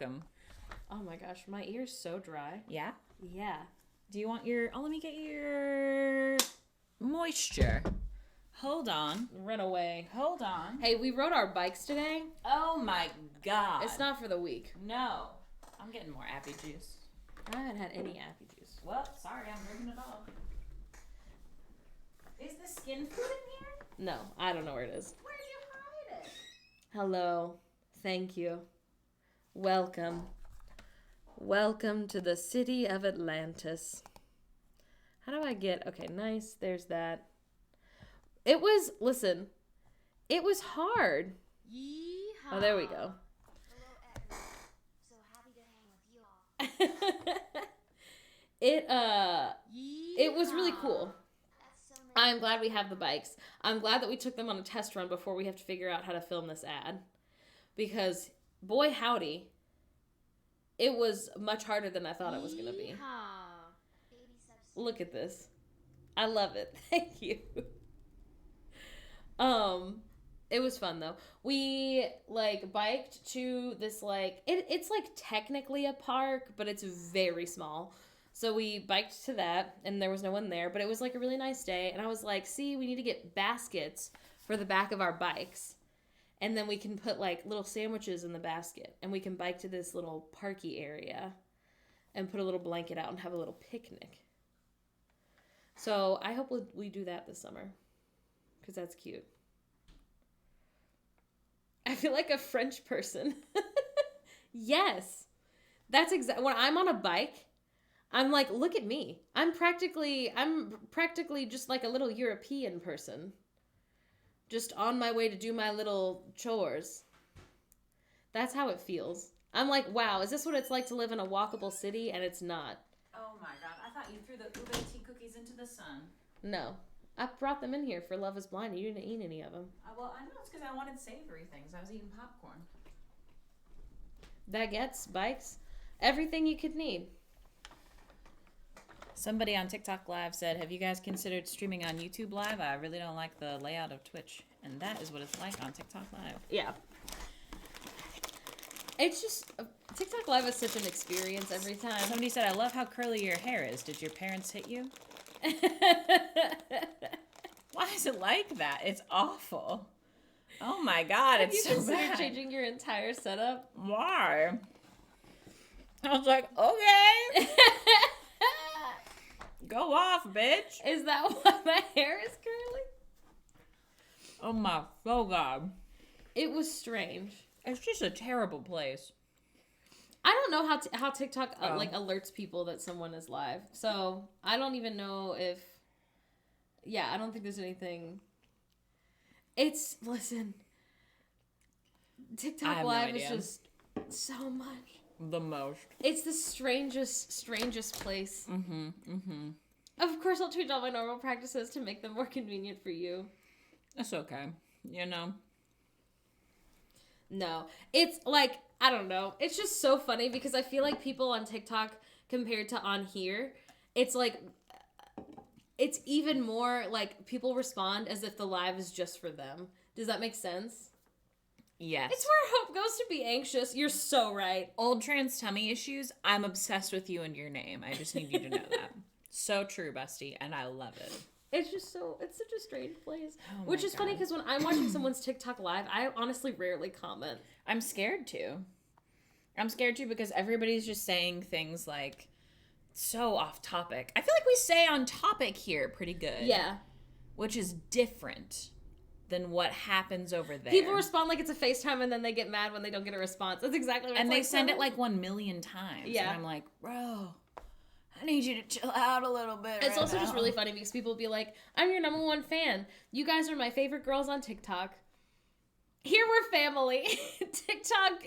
Welcome. Oh my gosh, my ear's so dry. Yeah? Yeah. Do you want your... Oh, let me get your moisture. Hold on. Run away. Hold on. Hey, we rode our bikes today. Oh my God. It's not for the weak. No. I'm getting more appy juice. I haven't had any appy juice. Well, sorry, I'm ripping it off. Is the skin food in here? No, I don't know where it is. Where did you hide it? Hello. Thank you. Welcome. Welcome to the city of Atlantis. How do I get... Okay, nice. There's that. It was... Listen. It was hard. Yeehaw. Oh, there we go. Hello, Edna. So happy to hang with you all. It was really cool. That's so nice. I'm glad we have the bikes. I'm glad that we took them on a test run before we have to figure out how to film this ad. Because, boy howdy, it was much harder than I thought it was going to be. Baby substitute. Look at this. I love it. Thank you. It was fun though. We biked to this it's technically a park, but it's very small. So we biked to that and there was no one there, but it was a really nice day. And I was like, see, we need to get baskets for the back of our bikes. And then we can put little sandwiches in the basket and we can bike to this little parky area and put a little blanket out and have a little picnic. So I hope we do that this summer because that's cute. I feel like a French person. Yes. That's exactly when I'm on a bike, I'm like, look at me. I'm practically just like a little European person. Just on my way to do my little chores. That's how it feels. I'm like, wow, is this what it's like to live in a walkable city? And it's not. Oh my God. I thought you threw the ube tea cookies into the sun. No. I brought them in here for Love is Blind. You didn't eat any of them. Well, I know it's because I wanted savory things. I was eating popcorn. Baguettes, bikes, everything you could need. Somebody on TikTok Live said, have you guys considered streaming on YouTube Live? I really don't like the layout of Twitch. And that is what it's like on TikTok Live. Yeah. It's just, TikTok Live is such an experience every time. Somebody said, I love how curly your hair is. Did your parents hit you? Why is it like that? It's awful. Oh my God, it's so bad. Have you considered changing your entire setup? Why? I was like, okay. Go off, bitch. Is that why my hair is curly? Oh my God. It was strange. It's just a terrible place. I don't know how TikTok alerts people that someone is live. So I don't even know if... Yeah, I don't think there's anything... Listen. TikTok Live is just so much. The most. It's the strangest place. Mm-hmm. Of course, I'll change all my normal practices to make them more convenient for you. That's okay. You know? No. It's I don't know. It's just so funny because I feel like people on TikTok compared to on here, it's it's even more people respond as if the live is just for them. Does that make sense? Yes. It's where hope goes to be anxious. You're so right. Old trans tummy issues, I'm obsessed with you and your name. I just need you to know that. So true, bestie, and I love it. It's just it's such a strange place. Oh Which is funny God. because when I'm watching someone's TikTok live, I honestly rarely comment. I'm scared to. Because everybody's just saying things so off topic. I feel like we stay on topic here pretty good. Yeah. Which is different than what happens over there. People respond like it's a FaceTime and then they get mad when they don't get a response. That's exactly what and it's they send it 1 million times. Yeah. And I'm like, bro, I need you to chill out a little bit. It's also just really funny because people will be like, I'm your number one fan. You guys are my favorite girls on TikTok. Here we're family. TikTok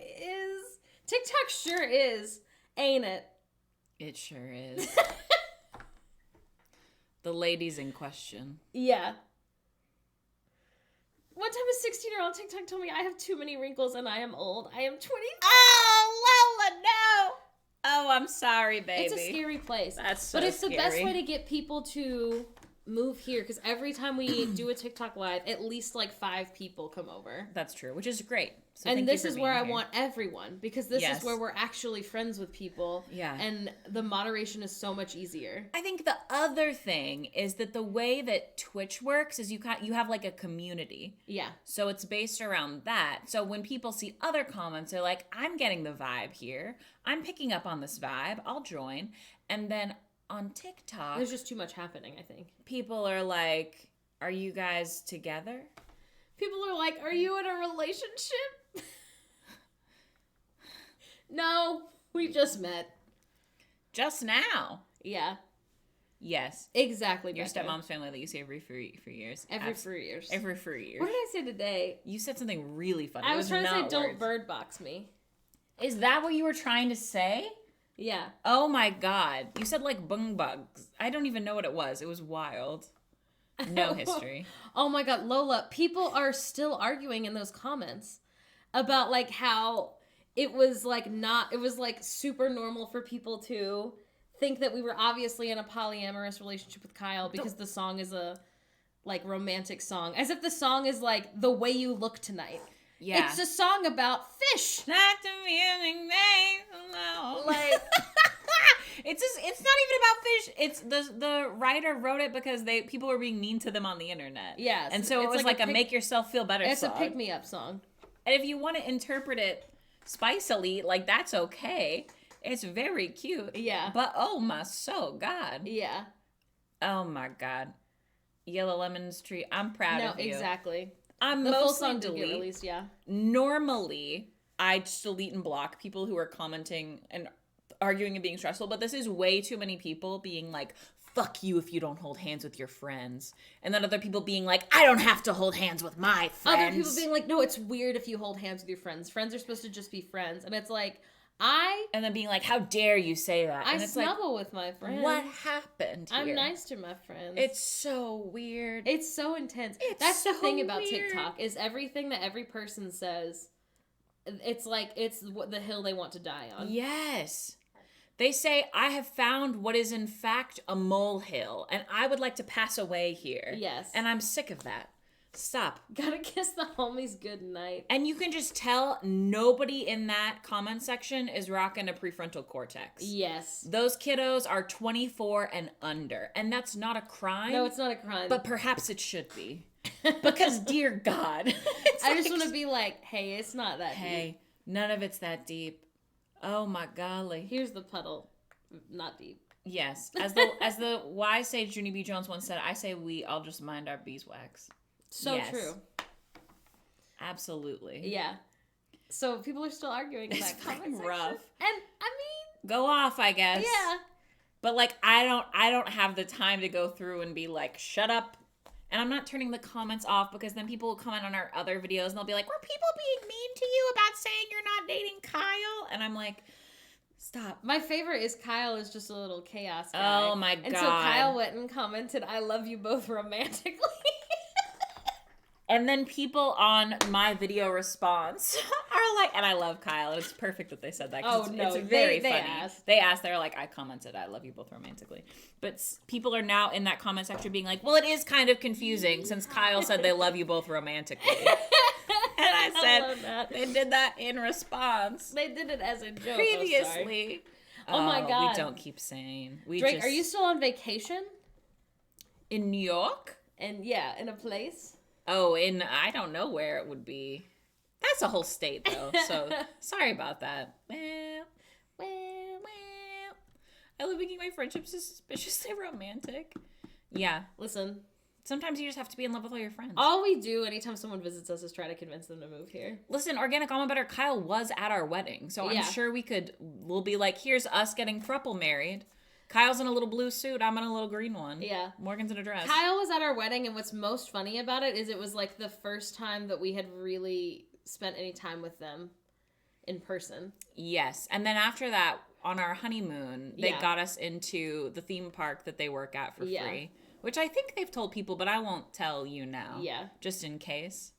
sure is, ain't it? It sure is. The ladies in question. Yeah. One time a 16-year-old TikTok told me I have too many wrinkles and I am old. I am 20. Oh, Lola, no. Oh, I'm sorry, baby. It's a scary place. That's so But it's scary. the best way to get people to move here because every time we do a TikTok live, at least like 5 people come over. That's true, which is great. So and thank this you for is where being I here. want everyone because this Yes. is where we're actually friends with people. Yeah. And the moderation is so much easier. I think the other thing is that the way that Twitch works is you have like a community. Yeah. So it's based around that. So when people see other comments, they're like, I'm getting the vibe here. I'm picking up on this vibe. I'll join. And then on TikTok, There's just too much happening, I think. people are like, are you guys together? People are like, are you in a relationship? No, we just met. Just now. Yeah, Yes. exactly. Your Becca. stepmom's family that you say every 3 years. Every 3 years. Every 3 years. What did I say today? You said something really funny. I It was trying to say, not don't words. bird box me. Is that what you were trying to say? Yeah. Oh my god. You said like bung bugs. I don't even know what it was. It was wild. No history. Oh my god, Lola, people are still arguing in those comments about like how it was like super normal for people to think that we were obviously in a polyamorous relationship with Kyle because the song is a like romantic song. As if the song is like The Way You Look Tonight. Yeah. It's a song about fish. Not the feeling they know. Like it's not even about fish. It's the writer wrote it because people were being mean to them on the internet. Yes. And so it It's was like like a a make yourself feel better it's song. a pick me up song. And if you want to interpret it spicily, like that's okay. It's very cute. Yeah. But oh my so god. Yeah. Oh my god. Yellow Lemon's Tree. I'm proud No, of you. exactly. I'm The full mostly song did get delete. released, yeah. Normally, I just delete and block people who are commenting and arguing and being stressful, but this is way too many people being like, fuck you if you don't hold hands with your friends. And then other people being like, I don't have to hold hands with my friends. Other people being like, no, it's weird if you hold hands with your friends. Friends are supposed to just be friends. And it's like, and then being like, how dare you say that? I And it's snuggle with my friends. what happened here? I'm nice to my friends. It's so weird. It's so intense. It's That's the so thing about weird. TikTok is everything that every person says. It's like it's the hill they want to die on. Yes. They say, I have found what is in fact a molehill, and I would like to pass away here. Yes. And I'm sick of that. Stop. Gotta kiss the homies good night. And you can just tell nobody in that comment section is rocking a prefrontal cortex. Yes. Those kiddos are 24 and under. And that's not a crime. No, it's not a crime. But perhaps it should be. Because, dear God. I just want to be like, hey, it's not that deep. Hey, none of it's that deep. Oh my golly. Here's the puddle. Not deep. Yes. As the wise sage Junie B. Jones once said, I say we all just mind our beeswax. So Yes. true. Absolutely. Yeah. So people are still arguing in It's that comment fucking section. rough. And I mean, Go off, I guess. yeah. But like I don't have the time to go through and be like, shut up. And I'm not turning the comments off because then people will comment on our other videos and they'll be like, were people being mean to you about saying you're not dating Kyle? And I'm like, stop. My favorite is Kyle is just a little chaos guy. Oh my And so God. Kyle went and commented, I love you both romantically. And then people on my video response are like, and I love Kyle. It's perfect that they said that. 'Cause Oh, no, it's very they funny. asked. They asked. They're like, I commented, I love you both romantically. But people are now in that comment section being like, well, it is kind of confusing since Kyle said they love you both romantically. And I said, love that. they did that in response They did it as a joke. previously. Oh my God. We don't keep saying. We Drake, just, are you still on vacation? in New York? And yeah, in a place? Oh, I don't know where it would be. That's a whole state, though. So sorry about that. Well. I love making my friendships suspiciously romantic. Yeah. Listen, Sometimes you just have to be in love with all your friends. all we do anytime someone visits us is try to convince them to move here. Listen, Organic Alma Butter Kyle was at our wedding. So Yeah. I'm sure we'll be like, here's us getting throuple married. Kyle's in a little blue suit. I'm in a little green one. Yeah. Morgan's in a dress. Kyle was at our wedding, and what's most funny about it is it was like the first time that we had really spent any time with them in person. Yes. And then after that, on our honeymoon, they Yeah. got us into the theme park that they work at for Yeah. free. Which I think they've told people, but I won't tell you now. Yeah. Just in case.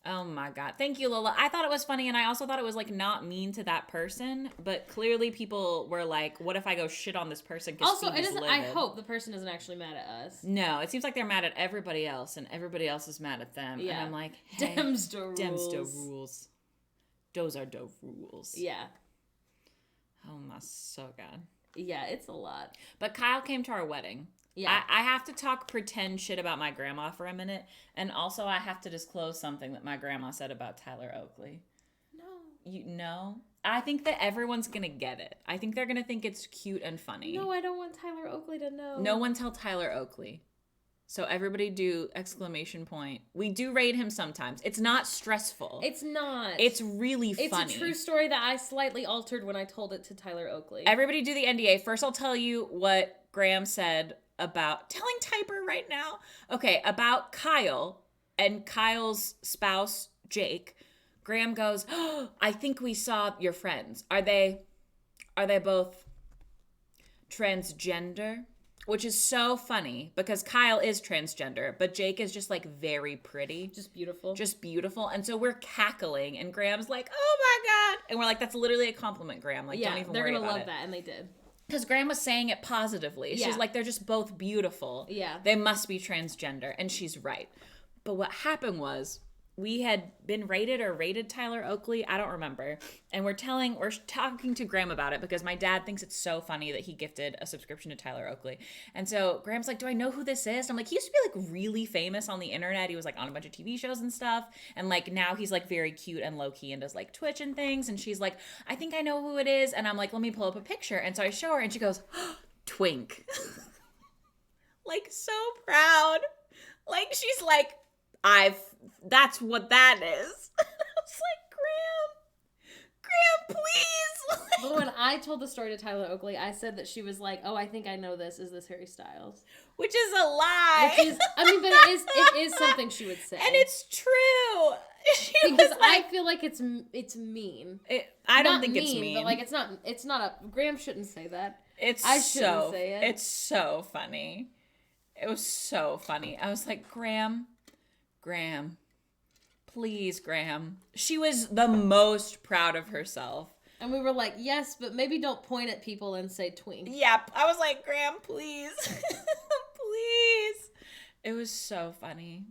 Oh my God. Thank you, Lola. I thought it was funny, and I also thought it was like not mean to that person, but clearly people were like, what if I go shit on this person? Also, I hope the person isn't actually mad at us. No, it seems like they're mad at everybody else, and everybody else is mad at them. Yeah. And I'm like, hey, Dems the rules. Dems the rules. Those are the rules. Yeah. Oh my so God. Yeah, it's a lot. But Kyle came to our wedding. Yeah. I have to talk pretend shit about my grandma for a minute. And also I have to disclose something that my grandma said about Tyler Oakley. No. You know? I think that everyone's going to get it. I think they're going to think it's cute and funny. No, I don't want Tyler Oakley to know. No one tell Tyler Oakley. So everybody do ! We do rate him sometimes. It's not stressful. It's not. It's really funny. It's a true story that I slightly altered when I told it to Tyler Oakley. Everybody do the NDA. First, I'll tell you what Graham said about telling Typer right now. Okay, about Kyle and Kyle's spouse, Jake. Graham goes, oh, I think we saw your friends. Are they both transgender? Which is so funny because Kyle is transgender, but Jake is just like very pretty. Just beautiful. Just beautiful. And so we're cackling and Graham's like, oh my God. And we're like, that's literally a compliment, Graham. Like, don't even worry about it. they're going to love that. And they did. Because Graham was saying it positively. Yeah. She's like, they're just both beautiful. Yeah. They must be transgender. And she's right. But what happened was we had been rated Tyler Oakley. I don't remember. And we're talking to Graham about it because my dad thinks it's so funny that he gifted a subscription to Tyler Oakley. And so Graham's like, do I know who this is? And I'm like, he used to be like really famous on the internet. He was like on a bunch of TV shows and stuff. And like now he's like very cute and low key and does like Twitch and things. And she's like, I think I know who it is. And I'm like, let me pull up a picture. And so I show her and she goes, oh, Twink. Like so proud. Like she's like, that's what that is. I was like, Graham, please. But when I told the story to Tyler Oakley, I said that she was like, oh, I think I know this. Is this Harry Styles? Which is a lie. Which is, I mean, but it is something she would say. And it's true. Because I feel like it's mean. I don't think it's mean. But like it's not a, Graham shouldn't say that. I shouldn't say it. It's so funny. It was so funny. I was like, Graham, please, Graham. She was the most proud of herself. And we were like, yes, but maybe don't point at people and say twink. Yep. I was like, Graham, please. Please. It was so funny.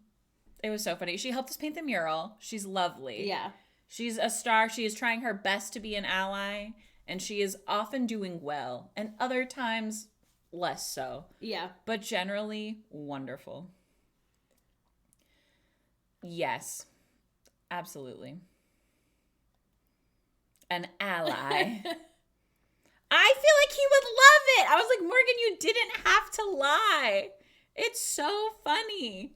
It was so funny. She helped us paint the mural. She's lovely. Yeah. She's a star. She is trying her best to be an ally, and she is often doing well, and other times less so. Yeah. But generally, wonderful. Yes. Absolutely. An ally. I feel like he would love it. I was like, Morgan, you didn't have to lie. It's so funny.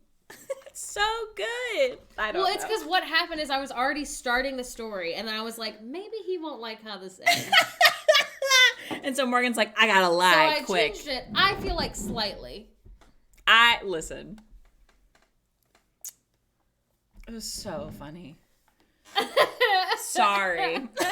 It's so good. I don't know. Well, it's because what happened is I was already starting the story, and then I was like, maybe he won't like how this ends. And so Morgan's like, I gotta lie quick. So I changed it. I feel like slightly. Listen. It was so funny. Sorry. Listen, I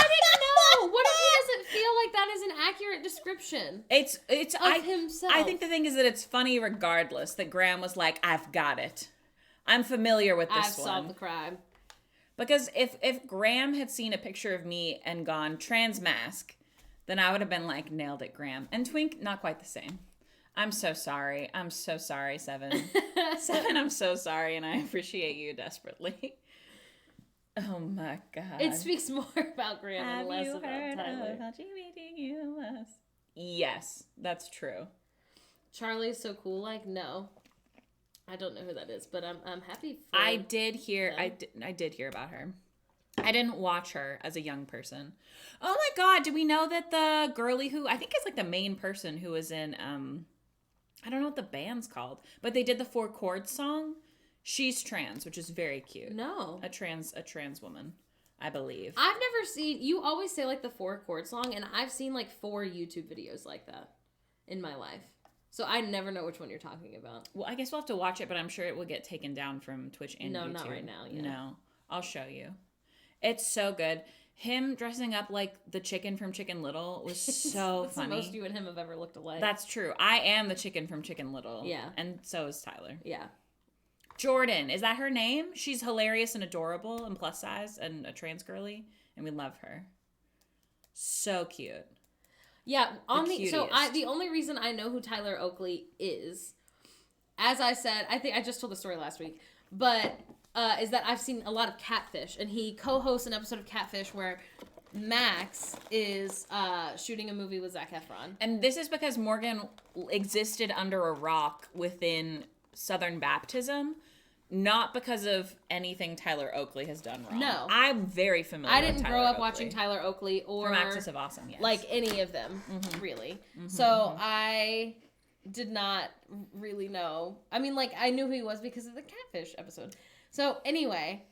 didn't know. What if he doesn't feel like that is an accurate description? It's of himself. I think the thing is that it's funny regardless that Graham was like, I've got it. I'm familiar with this one. I've solved the crime. Because if Graham had seen a picture of me and gone trans mask, then I would have been like, nailed it, Graham. And Twink, not quite the same. I'm so sorry. I'm so sorry, Seven. Seven, I'm so sorry, and I appreciate you desperately. Oh my God. It speaks more about Graham and less about Tyler. Yes, that's true. Charlie's so cool. Like, no. I don't know who that is, but I'm happy for I did hear them. I did hear about her. I didn't watch her as a young person. Oh my God, do we know that the girly who I think is like the main person who was in I don't know what the band's called, but they did the 4 chords song. She's trans, which is very cute. No. A trans woman, I believe. I've never seen, you always say like the 4 chord song, and I've seen like 4 YouTube videos like that in my life. So I never know which one you're talking about. Well, I guess we'll have to watch it, but I'm sure it will get taken down from Twitch and YouTube. No, not right now. Yeah. No, I'll show you. It's so good. Him dressing up like the chicken from Chicken Little was so That's funny. the most you and him have ever looked alike. That's true. I am the chicken from Chicken Little. Yeah. And so is Tyler. Yeah. Jordan, is that her name? She's hilarious and adorable and plus size and a trans girly, and we love her. So cute. Yeah, cutest. the only reason I know who Tyler Oakley is, as I said, I think I just told the story last week, but is that I've seen a lot of Catfish, and he co-hosts an episode of Catfish where Max is shooting a movie with Zac Efron. And this is because Morgan existed under a rock within Southern Baptism, not because of anything Tyler Oakley has done wrong. No. I'm very familiar with I didn't Tyler grow up Oakley. watching Tyler Oakley or From Axis of Awesome, yes. like any of them, really. So I did not really know. I mean, like, I knew who he was because of the Catfish episode. So anyway,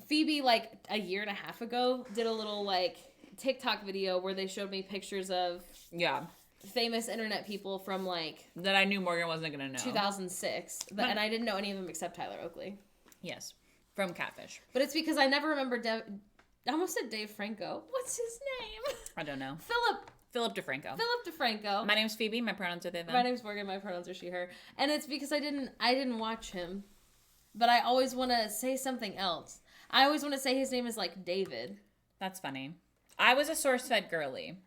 Phoebe, like, a year and a half ago, did a little, like, TikTok video where they showed me pictures of famous internet people from, like... that I knew Morgan wasn't going to know. 2006. And I didn't know any of them except Tyler Oakley. Yes, from Catfish. But it's because I never remember I almost said Dave Franco. What's his name? I don't know. Philip DeFranco. DeFranco. My name's Phoebe. My pronouns are they, them. My name's Morgan. My pronouns are she, her. And it's because I didn't watch him. But I always want to say something else. I always want to say his name is like David. That's funny. I was a source-fed girly.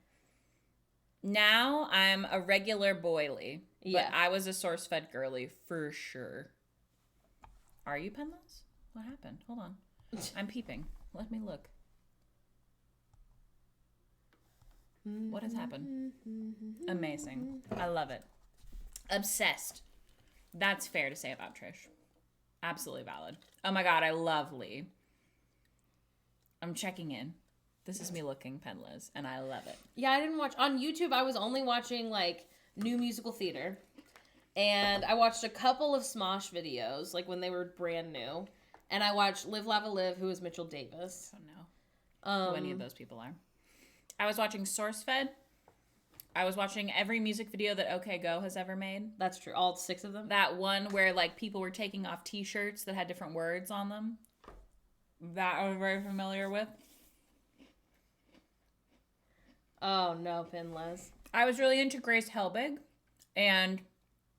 Now I'm a regular boily. But Yeah. I was a source-fed girly for sure. Are you penless? What happened? Hold on. I'm peeping. Let me look. What has happened? Amazing. I love it. Obsessed. That's fair to say about Trish. Absolutely valid. Oh my god, I love Lee. I'm checking in. This is me looking penless, and I love it. Yeah, I didn't watch. On YouTube, I was only watching, like, New Musical Theater. And I watched a couple of Smosh videos, like, when they were brand new. And I watched Live Lava Live, who is Mitchell Davis. I don't know who any of those people are. I was watching SourceFed. I was watching every music video that OK Go has ever made. That's true. All 6 of them? That one where, like, people were taking off t-shirts that had different words on them. That I was very familiar with. Oh, no, Pinless. I was really into Grace Helbig and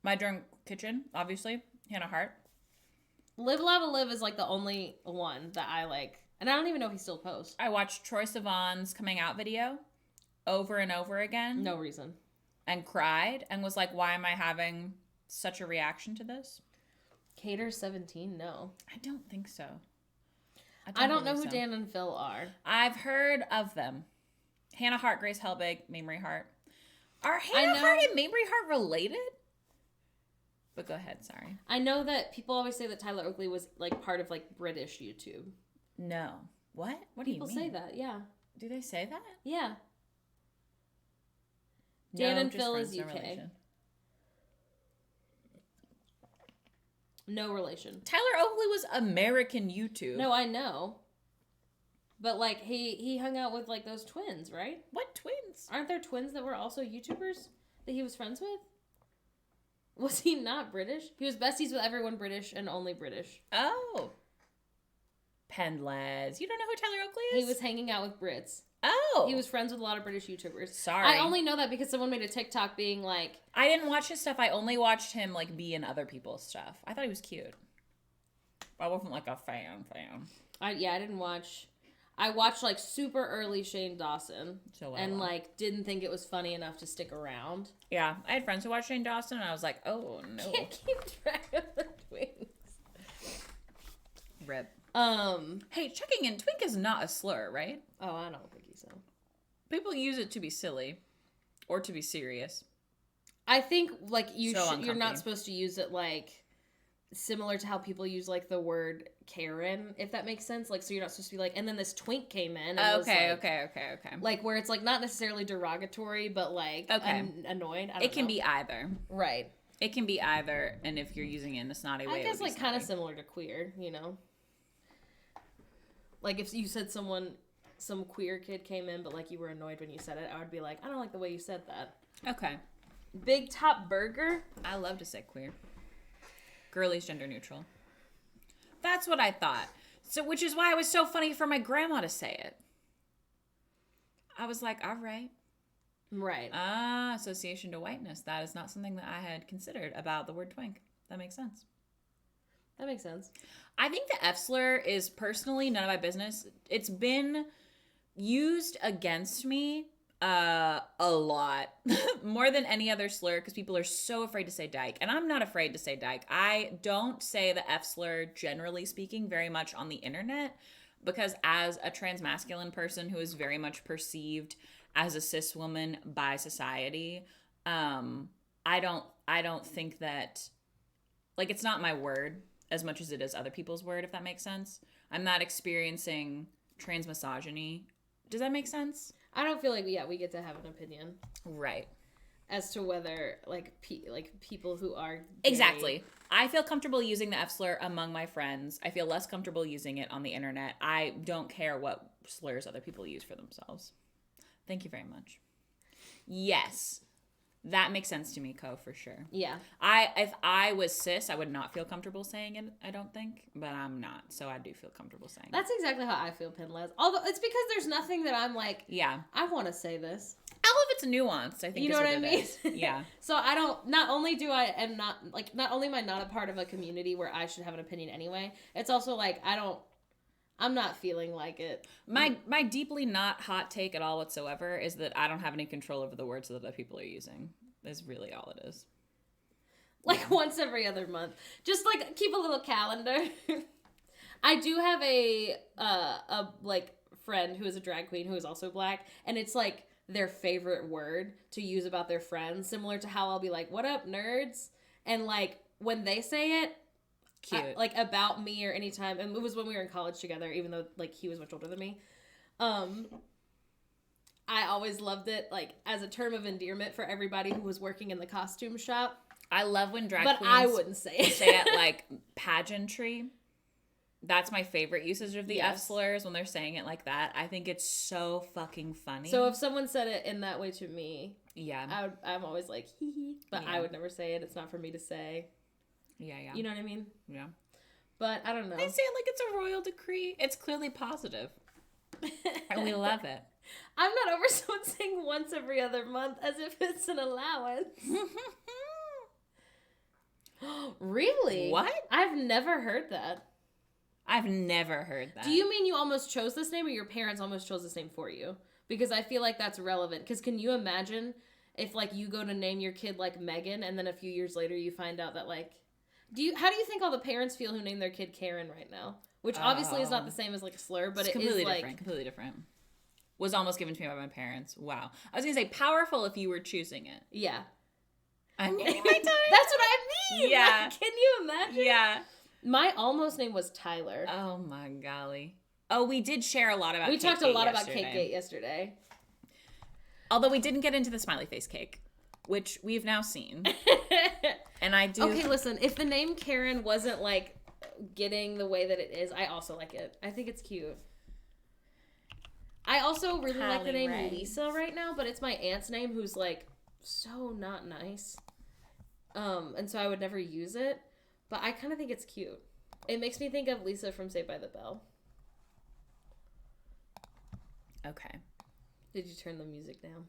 My Drunk Kitchen, obviously. Hannah Hart. Live Lava Live is, like, the only one that I like. And I don't even know if he still posts. I watched Troye Sivan's coming out video over and over again. No reason. And cried and was like, why am I having such a reaction to this? Cater 17? No. I don't think so. I don't know who believe so. Dan and Phil are. I've heard of them. Hannah Hart, Grace Helbig, Mamrie Hart. Are Hannah Hart and Mamrie Hart related? But go ahead, sorry. I know that people always say that Tyler Oakley was, like, part of, like, British YouTube. No. What? What do you mean? People say that, yeah. Do they say that? Yeah. No, Dan and just Phil friends, is no UK. relation. No relation. Tyler Oakley was American YouTube. No, I know. But, like, he hung out with, like, those twins, right? What twins? Aren't there twins that were also YouTubers that he was friends with? Was he not British? He was besties with everyone British and only British. Oh. Penles. You don't know who Tyler Oakley is? He was hanging out with Brits. Oh. He was friends with a lot of British YouTubers. Sorry. I only know that because someone made a TikTok being like... I didn't watch his stuff. I only watched him, like, be in other people's stuff. I thought he was cute. I wasn't, like, a fan. I didn't watch... I watched, like, super early Shane Dawson. And, like, didn't think it was funny enough to stick around. Yeah. I had friends who watched Shane Dawson, and I was like, oh, no. Can't keep track of the twins. Rip. Hey, checking in. Twink is not a slur, right? Oh, I don't think so. People use it to be silly. Or to be serious. I think, like, you're uncomfy. not supposed to use it, like, similar to how people use, like, the word Karen, if that makes sense. Like, so you're not supposed to be like, and then this twink came in. And Okay. Like, where it's, like, not necessarily derogatory, but, like, annoyed. It can be either. Right. It can be either, and if you're using it in a snotty way, I guess, like, kind of snotty. similar to queer, you know? Like, if you said some queer kid came in, but, like, you were annoyed when you said it, I would be like, I don't like the way you said that. Okay. Big Top Burger? I love to say queer. Girly's gender neutral. That's what I thought. So, which is why it was so funny for my grandma to say it. I was like, all right. Right. Association to whiteness. That is not something that I had considered about the word twink. That makes sense. That makes sense. I think the F slur is personally none of my business. It's been used against me a lot. More than any other slur because people are so afraid to say dyke. And I'm not afraid to say dyke. I don't say the F slur, generally speaking, very much on the internet because as a transmasculine person who is very much perceived as a cis woman by society, I don't think that, like, it's not my word as much as it is other people's word, if that makes sense. I'm not experiencing trans misogyny. Does that make sense? I don't feel like we get to have an opinion Right. as to whether like people who are gay. Exactly. I feel comfortable using the F slur among my friends. I feel less comfortable using it on the internet. I don't care what slurs other people use for themselves. Thank you very much. Yes. That makes sense to me, Ko, for sure. Yeah. If I was cis, I would not feel comfortable saying it, I don't think. But I'm not, so I do feel comfortable saying it. That's exactly how I feel, Pinless. Although it's because there's nothing that I'm like, Yeah. I want to say this. I love it's nuanced, I think. You know what I mean? Yeah. So I don't, not only am I not a part of a community where I should have an opinion anyway, it's also like, I'm not feeling like it. My deeply not hot take at all whatsoever is that I don't have any control over the words that other people are using. That's really all it is. Like once every other month. Just like keep a little calendar. I do have a like friend who is a drag queen who is also black, and it's like their favorite word to use about their friends, similar to how I'll be like, "What up, nerds?" And like when they say it, Cute. like about me or anytime, and it was when we were in college together, even though like he was much older than me. I always loved it like as a term of endearment for everybody who was working in the costume shop. I love when drag But queens I wouldn't say it. say it like pageantry. That's my favorite usage of the F Yes. slurs when they're saying it like that. I think it's so fucking funny. So if someone said it in that way to me, yeah. I'm always like, hee hee. But Yeah. I would never say it. It's not for me to say. Yeah. You know what I mean? Yeah. But I don't know. They say it like it's a royal decree. It's clearly positive. And we love it. I'm not over someone saying once every other month as if it's an allowance. Really? What? I've never heard that. I've never heard that. Do you mean you almost chose this name or your parents almost chose this name for you? Because I feel like that's relevant. Because can you imagine if like you go to name your kid like Megan and then a few years later you find out that like how do you think all the parents feel who name their kid Karen right now? Which obviously is not the same as like a slur, but it's it is completely like different. Completely different. Was almost given to me by my parents. Wow. I was gonna say powerful if you were choosing it. yeah. I'm taking my time. That's what I mean. Yeah. Like, can you imagine? Yeah. My almost name was Tyler. Oh my golly. Oh, we did share a lot about We talked a lot about yesterday. CakeGate yesterday. Although we didn't get into the smiley face cake, which we've now seen. And I do. Okay, listen. If the name Karen wasn't like getting the way that it is, I also like it. I think it's cute. I also really like the Kylie name Ray. Lisa right now, but it's my aunt's name who's like so not nice. And so I would never use it, but I kind of think it's cute. It makes me think of Lisa from Saved by the Bell. Okay. Did you turn the music down?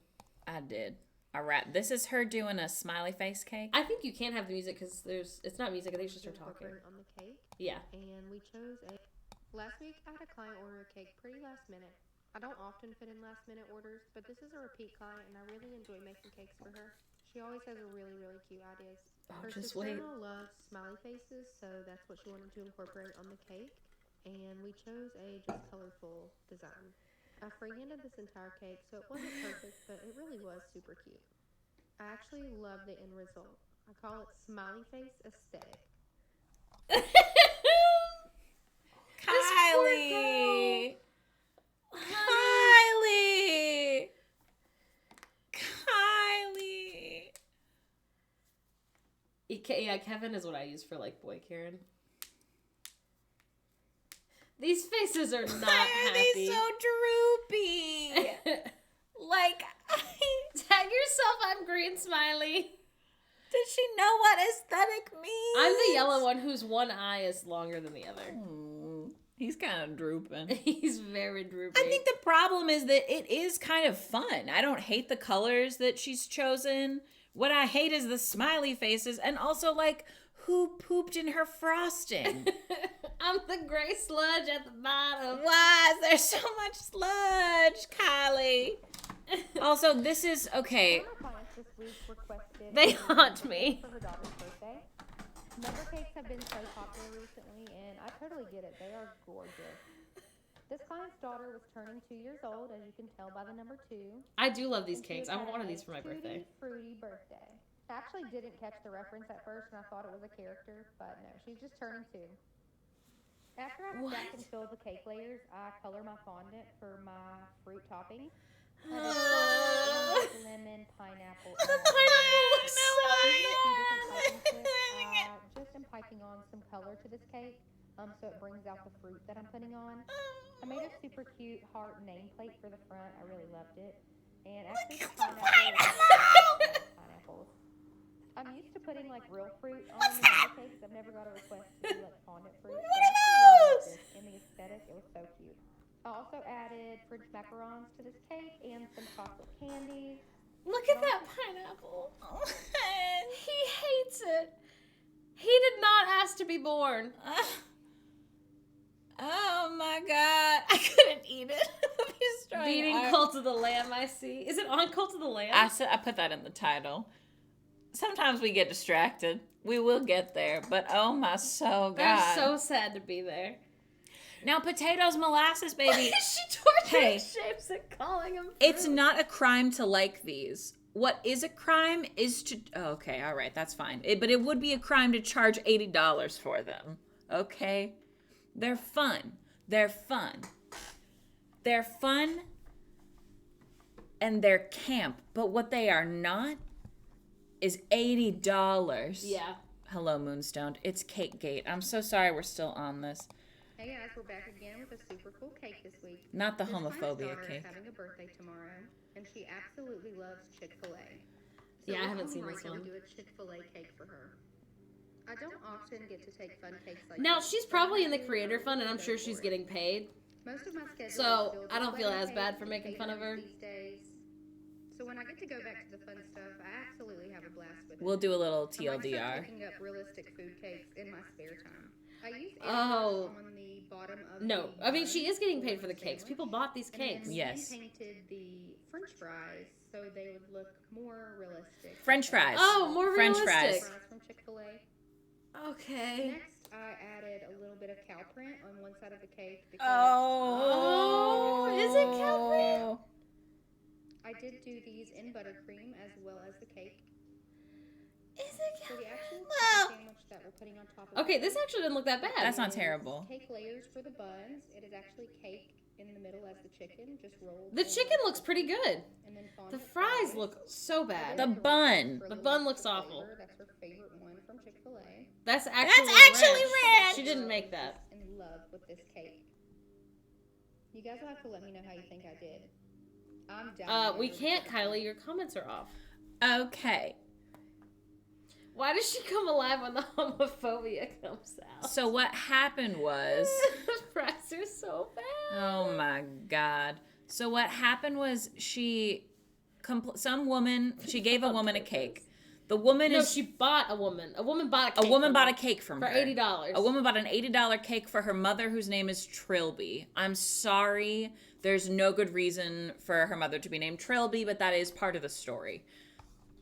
I did. All right. This is her doing a smiley face cake. I think you can't have the music because it's not music. I think it's just her talking. Incorporate on the cake, Yeah. and we chose a. Last week I had a client order a cake pretty last minute. I don't often fit in last minute orders, but this is a repeat client, and I really enjoy making cakes for her. She always has really cute ideas. Oh, Her just wait. sister-in-law loves smiley faces, so that's what she wanted to incorporate on the cake, and we chose a just colorful design. I freehanded this entire cake, so it wasn't perfect, but it really was super cute. I actually love the end result. I call it smiley face aesthetic. Kylie. Kylie. Kylie. Yeah, Kevin is what I use for like boy Karen. These faces are not Why are happy. they so droopy? Like, Tag yourself on green smiley. does she know what aesthetic means? I'm the yellow one whose one eye is longer than the other. He's kind of drooping. He's very droopy. I think the problem is that it is kind of fun. I don't hate the colors that she's chosen. What I hate is the smiley faces. And also, like, Who pooped in her frosting? I'm the gray sludge at the bottom. Why is there so much sludge, Kylie? Also, this is okay. One of my clients this week requested They a haunt number me. cake for her daughter's birthday. Number cakes have been so popular recently, and I totally get it. They are gorgeous. This client's daughter was turning 2 years old, as you can tell by the number 2. I do love these And she cakes. was I want one of having these a for my birthday. tutti fruity birthday. I actually didn't catch the reference at first, and I thought it was a character, but no, she's just turning 2. After I've stacked and filled the cake layers, I color my fondant for my fruit topping. I did orange, lemon, pineapple. The and pineapple looks a so few different good. piping tips. I just am piping on some color to this cake, so it brings out the fruit that I'm putting on. I made a super cute heart nameplate for the front. I really loved it. And actually, the pineapples. I'm used to putting like real fruit on the number cakes. I've never got a request to do like fondant fruit. But I actually really loved this. And the aesthetic, it was so cute. I also added French macarons to this cake and some chocolate candies. Look at that pineapple. He hates it. He did not ask to be born. Oh my god. I couldn't eat it. He's trying Beating hard. Cult of the Lamb, I see. Is it on Cult of the Lamb? I put that in the title. Sometimes we get distracted. We will get there, but oh my so god. I'm so sad to be there. Now potatoes, molasses, baby. She tortured Hey. shapes and calling him fruit. It's not a crime to like these. What is a crime is to... Oh, okay, all right, that's fine. But it would be a crime to charge $80 for them. Okay? They're fun. They're fun. They're fun and they're camp. But what they are not is $80. Yeah. Hello, Moonstone. It's CakeGate. I'm so sorry we're still on this. Hey guys, we're back again with a super cool cake this week. Not the This client's homophobia daughter cake. is having a birthday tomorrow, and she absolutely loves Chick-fil-A. Yeah, I we haven't thought seen we this might one. Do a Chick-fil-A cake for her. I don't often get to take fun cakes like Now, this, she's but probably in the when I do, creator I'm fund, and I'm go sure for she's it. getting paid. Most of my schedule So, is filled I don't with feel wedding as bad cakes for and making fun of her. these days. So when I get to go back to the fun stuff, I absolutely have a blast with it. We'll do a little I might start TLDR. picking up realistic food cakes in my spare time. I use Oh. on the bottom of No, the I mean, she bun is getting paid for for the cakes. sandwich. People bought these And then cakes. we Yes. painted the French fries so they would look more realistic. French fries. Oh, more French realistic. fries. From Chick-fil-A. Okay. Next, I added a little bit of cow print on one side of the cake because Oh, is it cow print? I did do these in buttercream as well as the cake. Is it So the actual Well- chicken sandwich that we're putting on top of Okay, the this cake actually didn't look that bad. That's not is terrible. Cake layers for the buns. It is actually cake in the middle as the chicken, just rolled. The over chicken looks pretty good. and then The fondant fries look so bad. The bun. For a The little bun extra looks awful. flavor. That's her favorite one from Chick-fil-A. That's actually ranch. She didn't make that. In love with this cake. You guys will have to let me know how you think I did. I'm down. We can't, Kylie. Your comments are off. Okay. Why does she come alive when the homophobia comes out? So what happened was... The fries are so bad. Oh my god. So what happened was she gave a woman a cake. The woman No, she bought a woman. A woman bought a cake. a woman from bought her a cake from for her. $80. A woman bought an $80 cake for her mother whose name is Trilby. I'm sorry. There's no good reason for her mother to be named Trilby, but that is part of the story.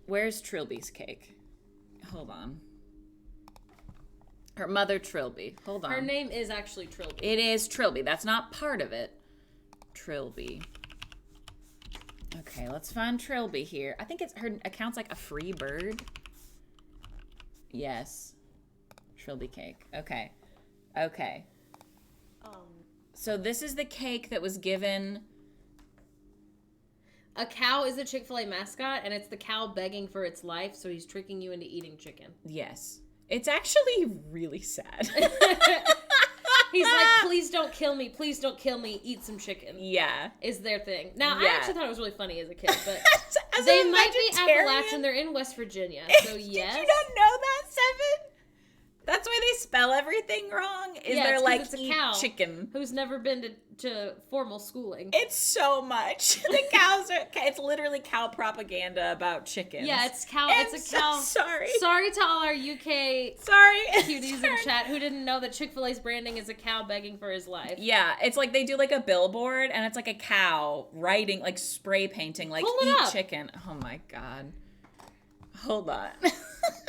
Where's Trilby's cake? Hold on. Her mother Trilby. Hold on. Her name is actually Trilby. It is Trilby. That's not part of it. Trilby. Okay, let's find Trilby here. I think her account's like a free bird. Yes. Trilby cake. Okay. Okay. So this is the cake that was given. A cow is the Chick-fil-A mascot, and it's the cow begging for its life, so he's tricking you into eating chicken. Yes. It's actually really sad. He's like, please don't kill me. Please don't kill me. Eat some chicken. Yeah. Is their thing. Now, Yeah. I actually thought it was really funny as a kid, but As they a might be vegetarian- Appalachian. They're in West Virginia, so yes. Did you not know that, Seven? That's why they spell everything wrong? Is Yeah, there it's 'cause like it's a eat cow. chicken? Who's never been to formal schooling. It's so much. The cows are. It's literally cow propaganda about chickens. Yeah, it's cow. I'm It's a so cow. sorry. Sorry to all our UK Sorry. cuties in chat who didn't know that Chick-fil-A's branding is a cow begging for his life. Yeah, it's like they do like a billboard and it's like a cow writing, like spray painting, like Pull it eat up. chicken. Oh my god. Hold on.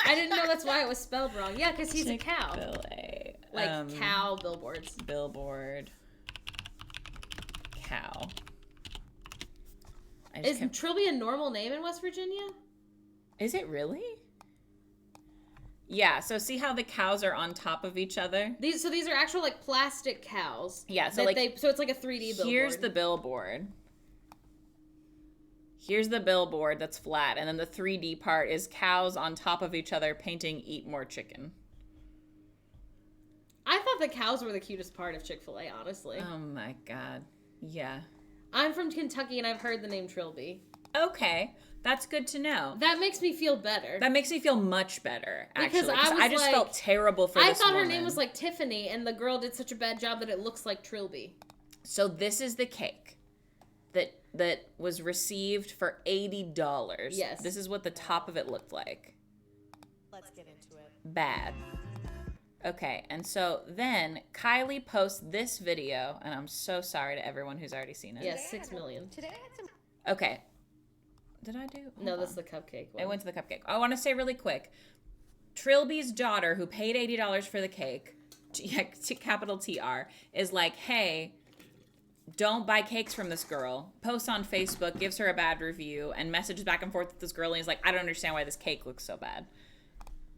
I didn't know that's why it was spelled wrong. Yeah, because he's a cow. Chick-fil-A. Like cow billboards. Billboard. Cow. Is Trilby a normal name in West Virginia? Is it really? Yeah, so see how the cows are on top of each other? These are actual like plastic cows. Yeah, so that like so it's like a 3D billboard. here's the billboard. Here's the billboard that's flat, and then the 3D part is cows on top of each other painting "Eat more chicken." I thought the cows were the cutest part of Chick-fil-A, honestly. Oh my god. Yeah. I'm from Kentucky and I've heard the name Trilby. Okay, that's good to know. That makes me feel better. That makes me feel much better, Because actually. I was I just like- felt terrible for I this thought her woman. name was like Tiffany and the girl did such a bad job that it looks like Trilby. So this is the cake that was received for $80. Yes. This is what the top of it looked like. Let's get into it. Bad. Okay, and so then Kylie posts this video, and I'm so sorry to everyone who's already seen it. Yes, 6 million. Today I had some Okay. Did I do? No, Hold that's on. the cupcake one. I went to the cupcake. I want to say really quick. Trilby's daughter, who paid $80 for the cake, capital TR, is like, hey, don't buy cakes from this girl. Posts on Facebook, gives her a bad review, and messages back and forth with this girl, and he's like, I don't understand why this cake looks so bad.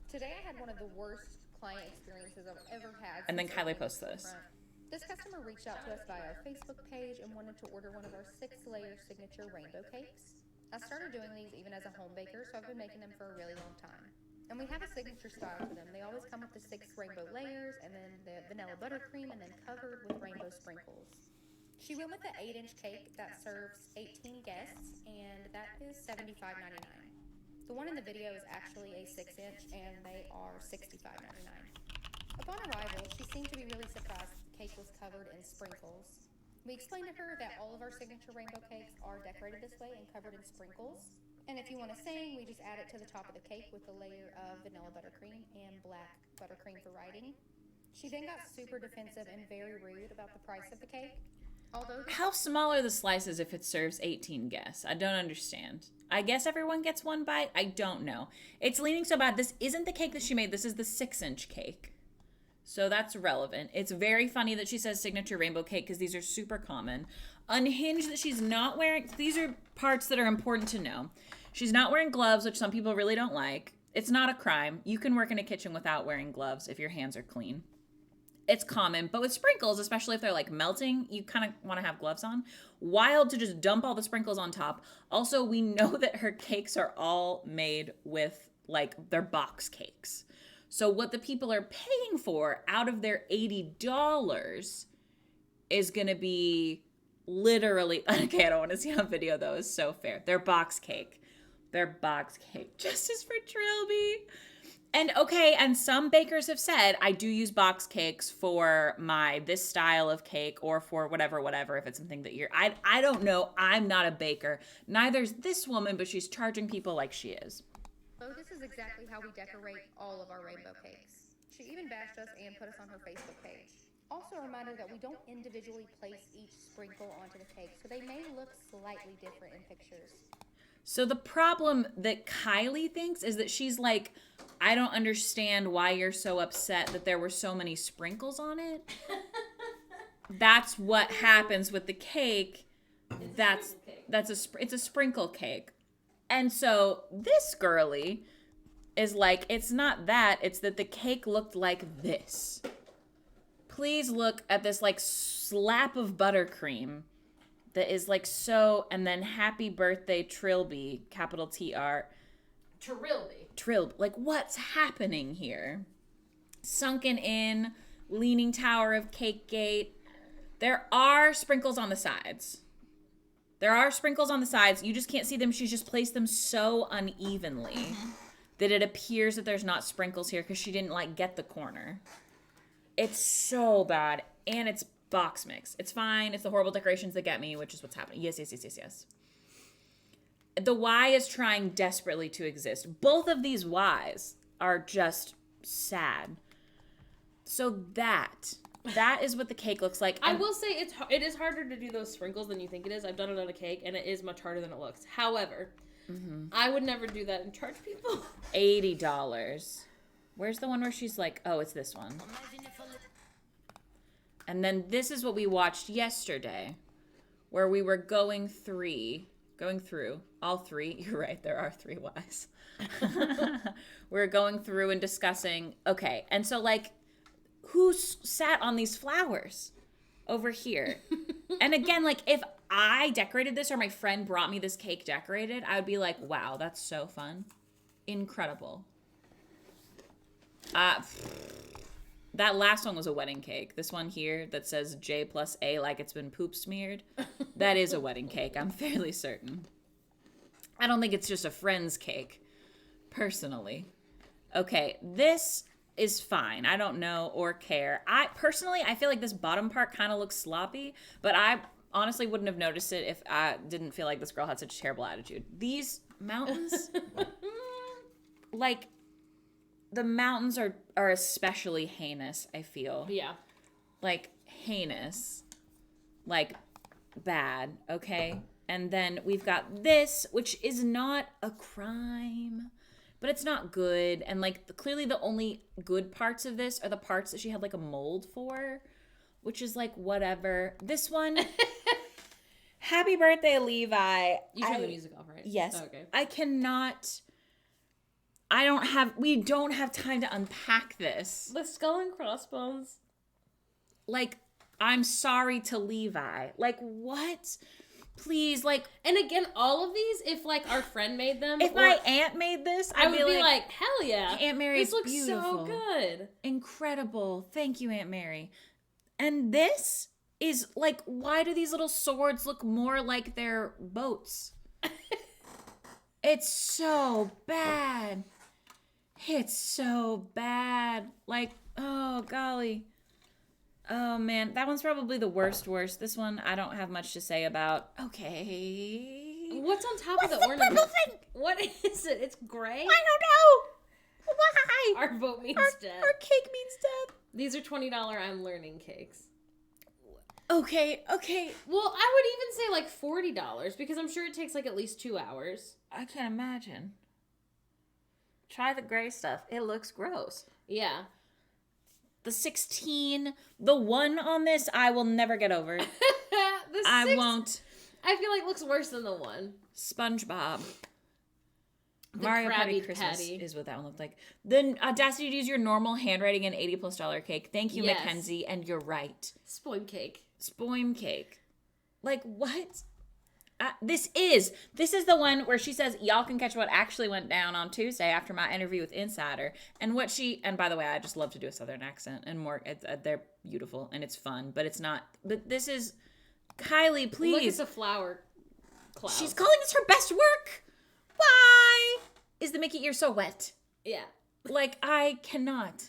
Today I had one of the worst client experiences I've ever had. And then since Kylie opening posts the this. storefront. This customer reached out to us via our Facebook page and wanted to order one of our 6-layer signature rainbow cakes. I started doing these even as a home baker, so I've been making them for a really long time. And we have a signature style for them. They always come with the 6 rainbow layers and then the vanilla buttercream and then covered with rainbow sprinkles. She went with the 8-inch cake that serves 18 guests, and that is $75.99. The one in the video is actually a 6-inch, and they are $65.99. Upon arrival, she seemed to be really surprised the cake was covered in sprinkles. We explained to her that all of our signature rainbow cakes are decorated this way and covered in sprinkles. And if you want to sing, we just add it to the top of the cake with a layer of vanilla buttercream and black buttercream for writing. She then got super defensive and very rude about the price of the cake. Although How small are the slices if it serves 18 guests? I don't understand. I guess everyone gets one bite? I don't know. It's leaning so bad. This isn't the cake that she made. This is the 6-inch cake. So that's relevant. It's very funny that she says signature rainbow cake because these are super common. Unhinged that she's not wearing... These are parts that are important to know. She's not wearing gloves, which some people really don't like. It's not a crime. You can work in a kitchen without wearing gloves if your hands are clean. It's common, but with sprinkles, especially if they're like melting, you kind of want to have gloves on. Wild to just dump all the sprinkles on top. Also, we know that her cakes are all made with like their box cakes. So what the people are paying for out of their $80 is going to be literally, okay, I don't want to see on video though. It's so fair. Their box cake. Their box cake. Justice for Trilby. And okay, and some bakers have said, I do use box cakes for this style of cake or for whatever, if it's something that I don't know. I'm not a baker. Neither's this woman, but she's charging people like she is. this is exactly how we decorate all of our rainbow cakes. She even bashed us and put us on her Facebook page. Also a reminder that we don't individually place each sprinkle onto the cake, so they may look slightly different in pictures. So the problem that Kylie thinks is that she's like, I don't understand why you're so upset that there were so many sprinkles on it. That's what happens with the cake. It's a sprinkle cake. And so this girly is like, it's not that, it's that the cake looked like this. Please look at this like slap of buttercream that is like so, and then happy birthday Trilby, capital TR. Trilby. Like, what's happening here? Sunken in, leaning tower of CakeGate. There are sprinkles on the sides. You just can't see them. She's just placed them so unevenly that it appears that there's not sprinkles here because she didn't like get the corner. It's so bad. And it's box mix. It's fine. It's the horrible decorations that get me, which is what's happening. Yes. The Y is trying desperately to exist. Both of these Ys are just sad. So that is what the cake looks like. I will say it is harder to do those sprinkles than you think it is. I've done it on a cake, and it is much harder than it looks. However, I would never do that and charge people. $80. Where's the one where she's like, oh, it's this one. And then this is what we watched yesterday, where we were going through all three. You're right, there are 3 Ys. We're going through and discussing, okay, and so like, who sat on these flowers over here? And again, like, if I decorated this or my friend brought me this cake decorated, I would be like, wow, that's so fun. Incredible. That last one was a wedding cake. This one here that says J plus A like it's been poop smeared, that is a wedding cake, I'm fairly certain. I don't think it's just a friend's cake, personally. Okay, this is fine. I don't know or care. I feel like this bottom part kind of looks sloppy, but I honestly wouldn't have noticed it if I didn't feel like this girl had such a terrible attitude. These mountains, like, the mountains are especially heinous, I feel. Yeah. Like, heinous. Like, bad, okay? And then we've got this, which is not a crime, but it's not good. And, like, clearly the only good parts of this are the parts that she had, like, a mold for, which is, like, whatever. This one, happy birthday, Levi. You turned the music off, right? Yes. Oh, okay. We don't have time to unpack this. The skull and crossbones. Like, I'm sorry to Levi. Like, what? Please, like... And again, all of these, if, like, our friend made them... If my aunt made this, I would be like, hell yeah. Aunt Mary, this looks beautiful. so good. Incredible. Thank you, Aunt Mary. And this is, like, why do these little swords look more like they're boats? It's so bad. It's so bad. Like, oh, golly. Oh, man. That one's probably the worst. This one, I don't have much to say about. Okay. What's on top of the ornament? Purple thing? What is it? It's gray? I don't know. Why? Our vote means death. Our cake means death. These are $20 I'm learning cakes. Okay. Well, I would even say like $40 because I'm sure it takes like at least 2 hours. I can't imagine. Try the gray stuff. It looks gross. Yeah. The 16, the 1 on this, I will never get over. I won't. I feel like looks worse than the 1. SpongeBob. The Mario Party Krabby Christmas Patty. is what that one looked like. The audacity to use your normal handwriting and $80+ cake. Thank you, Yes. Mackenzie, and you're right. Spoim cake. Spoim cake. Like, what? This is the one where she says, y'all can catch what actually went down on Tuesday after my interview with Insider. And by the way, I just love to do a Southern accent and more. They're beautiful and it's fun, but it's not. But this is, Kylie, please. Look at the flower cloud. She's calling this her best work. Why is the Mickey ear so wet? Yeah. Like, I cannot.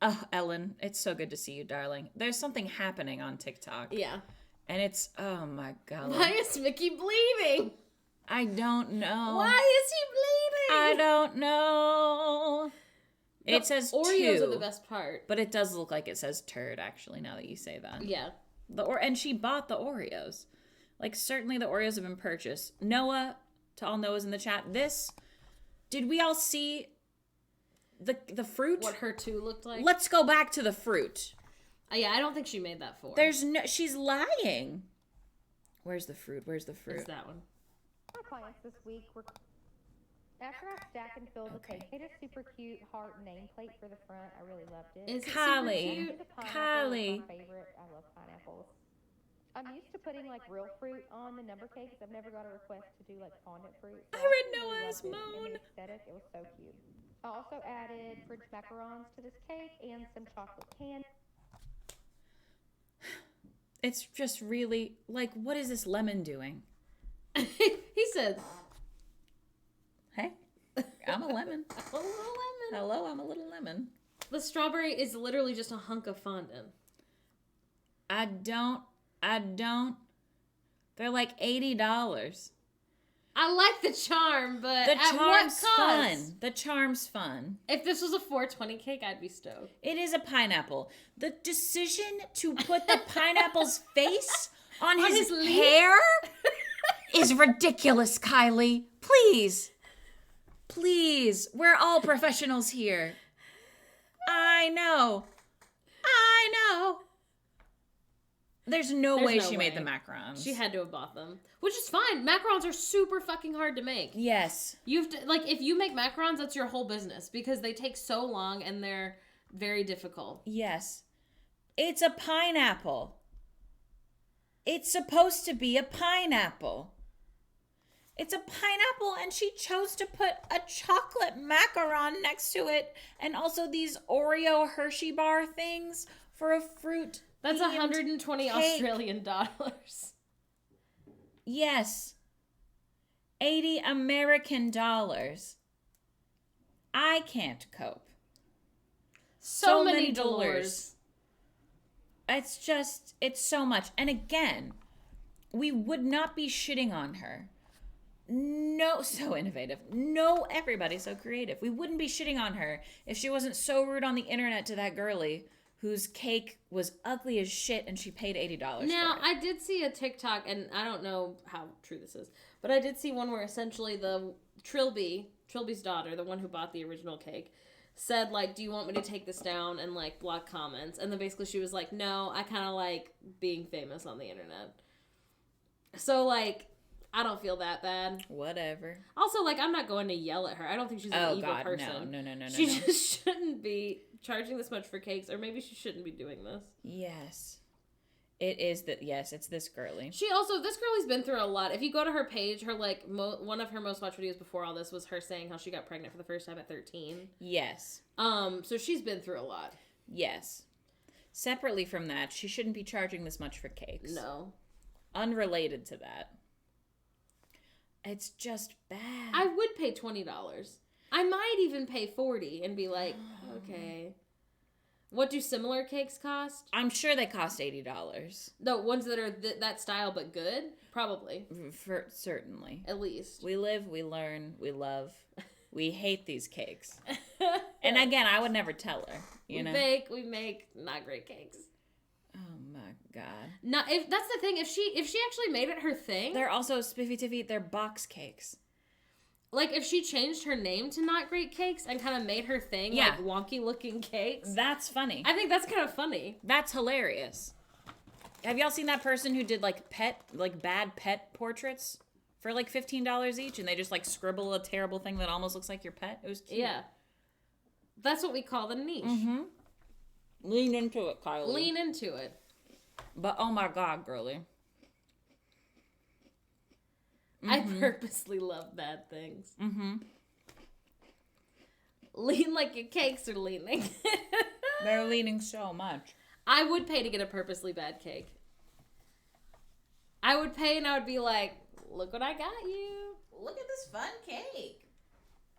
Oh, Ellen, it's so good to see you, darling. There's something happening on TikTok. Yeah. And it's, oh my God. Why is Mickey bleeding? I don't know. Why is he bleeding? I don't know. It says Oreos 2. are the best part. But it does look like it says turd, actually, now that you say that. Yeah. And she bought the Oreos. Like, certainly the Oreos have been purchased. Noah, to all Noahs in the chat, did we all see the fruit? What her 2 looked like? Let's go back to the fruit. Yeah, I don't think she made that for. She's lying. Where's the fruit? It's that one. Our clients this week were after I stack and fill the cake, made a super cute heart nameplate for the front. I really loved it. Is it Kylie. super cute? The pineapple is Kylie. my favorite. I love pineapples. I'm used to putting like real fruit on the number cakes. I've never got a request to do like fondant fruit. I So read really Noah's loved it. moan. And the aesthetic, it was so cute. I also added fridge macarons to this cake and some chocolate candy. It's just really, like, what is this lemon doing? He said, Hey, I'm a lemon. "A little lemon." Hello, I'm a little lemon. The strawberry is literally just a hunk of fondant. I don't. They're like $80. I like the charm, but The at what charm's cost? fun. The charm's fun. If this was a 420 cake, I'd be stoked. It is a pineapple. The decision to put the pineapple's face on his his leaf? hair is ridiculous, Kylie. Please. Please. We're all professionals here. I know. There's no way no she made way. the macarons. She had to have bought them, which is fine. Macarons are super fucking hard to make. Yes. You have to, like, if you make macarons, that's your whole business because they take so long and they're very difficult. Yes. It's a pineapple. It's supposed to be a pineapple. It's a pineapple, and she chose to put a chocolate macaron next to it, and also these Oreo Hershey bar things for a fruit. That's 120 cake. Australian dollars. Yes. 80 American dollars. I can't cope. So many dollars. It's so much. And again, we would not be shitting on her. No, so innovative. No, everybody's so creative. We wouldn't be shitting on her if she wasn't so rude on the internet to that girlie whose cake was ugly as shit and she paid $80 Now, for it. I did see a TikTok, and I don't know how true this is, but I did see one where essentially the Trilby's daughter, the one who bought the original cake, said, like, do you want me to take this down and, like, block comments? And then basically she was like, no, I kind of like being famous on the internet. So, like, I don't feel that bad. Whatever. Also, like, I'm not going to yell at her. I don't think she's an evil person. No. She just shouldn't be charging this much for cakes, or maybe she shouldn't be doing this. Yes. It is that. Yes, it's this girly. This girlie's been through a lot. If you go to her page, her, like, one of her most watched videos before all this was her saying how she got pregnant for the first time at 13. Yes. So she's been through a lot. Yes. Separately from that, she shouldn't be charging this much for cakes. No. Unrelated to that. It's just bad. I would pay $20. I might even pay $40 and be like, okay. What do similar cakes cost? I'm sure they cost $80. No, ones that are that style but good? Probably. For certainly. At least. We live, we learn, we love. We hate these cakes. And again, I would never tell her, you know? We make not great cakes. Oh my god. Not if that's the thing. If she actually made it her thing, They're also spiffy tiffy, they're box cakes. like if she changed her name to Not Great Cakes and kind of made her thing Yeah. like wonky looking cakes. That's funny. I think that's kind of funny. That's hilarious. Have y'all seen that person who did like bad pet portraits for like $15 each, and they just like scribble a terrible thing that almost looks like your pet? It was cute. Yeah. That's what we call the niche. Mm-hmm. Lean into it, Kylie. Lean into it. But oh my god, girly. I purposely love bad things. Mm-hmm. Lean like your cakes are leaning. They're leaning so much. I would pay to get a purposely bad cake. I would pay and I would be like, look what I got you. Look at this fun cake.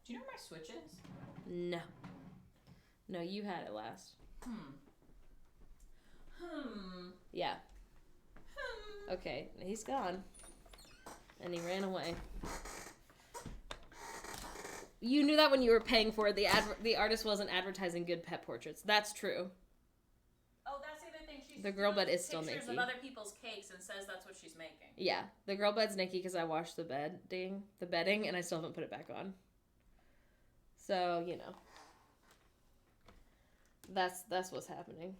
Do you know where my Switch is? No. No, you had it last. Yeah. Okay, he's gone. And he ran away. You knew that when you were paying for it. The artist wasn't advertising good pet portraits. That's true. Oh, that's the other thing. The girl bed is still pictures Nikki. of other people's cakes and says that's what she's making. Yeah, the girl bed's Nikki because I washed the bedding, and I still haven't put it back on. So, you know. That's what's happening.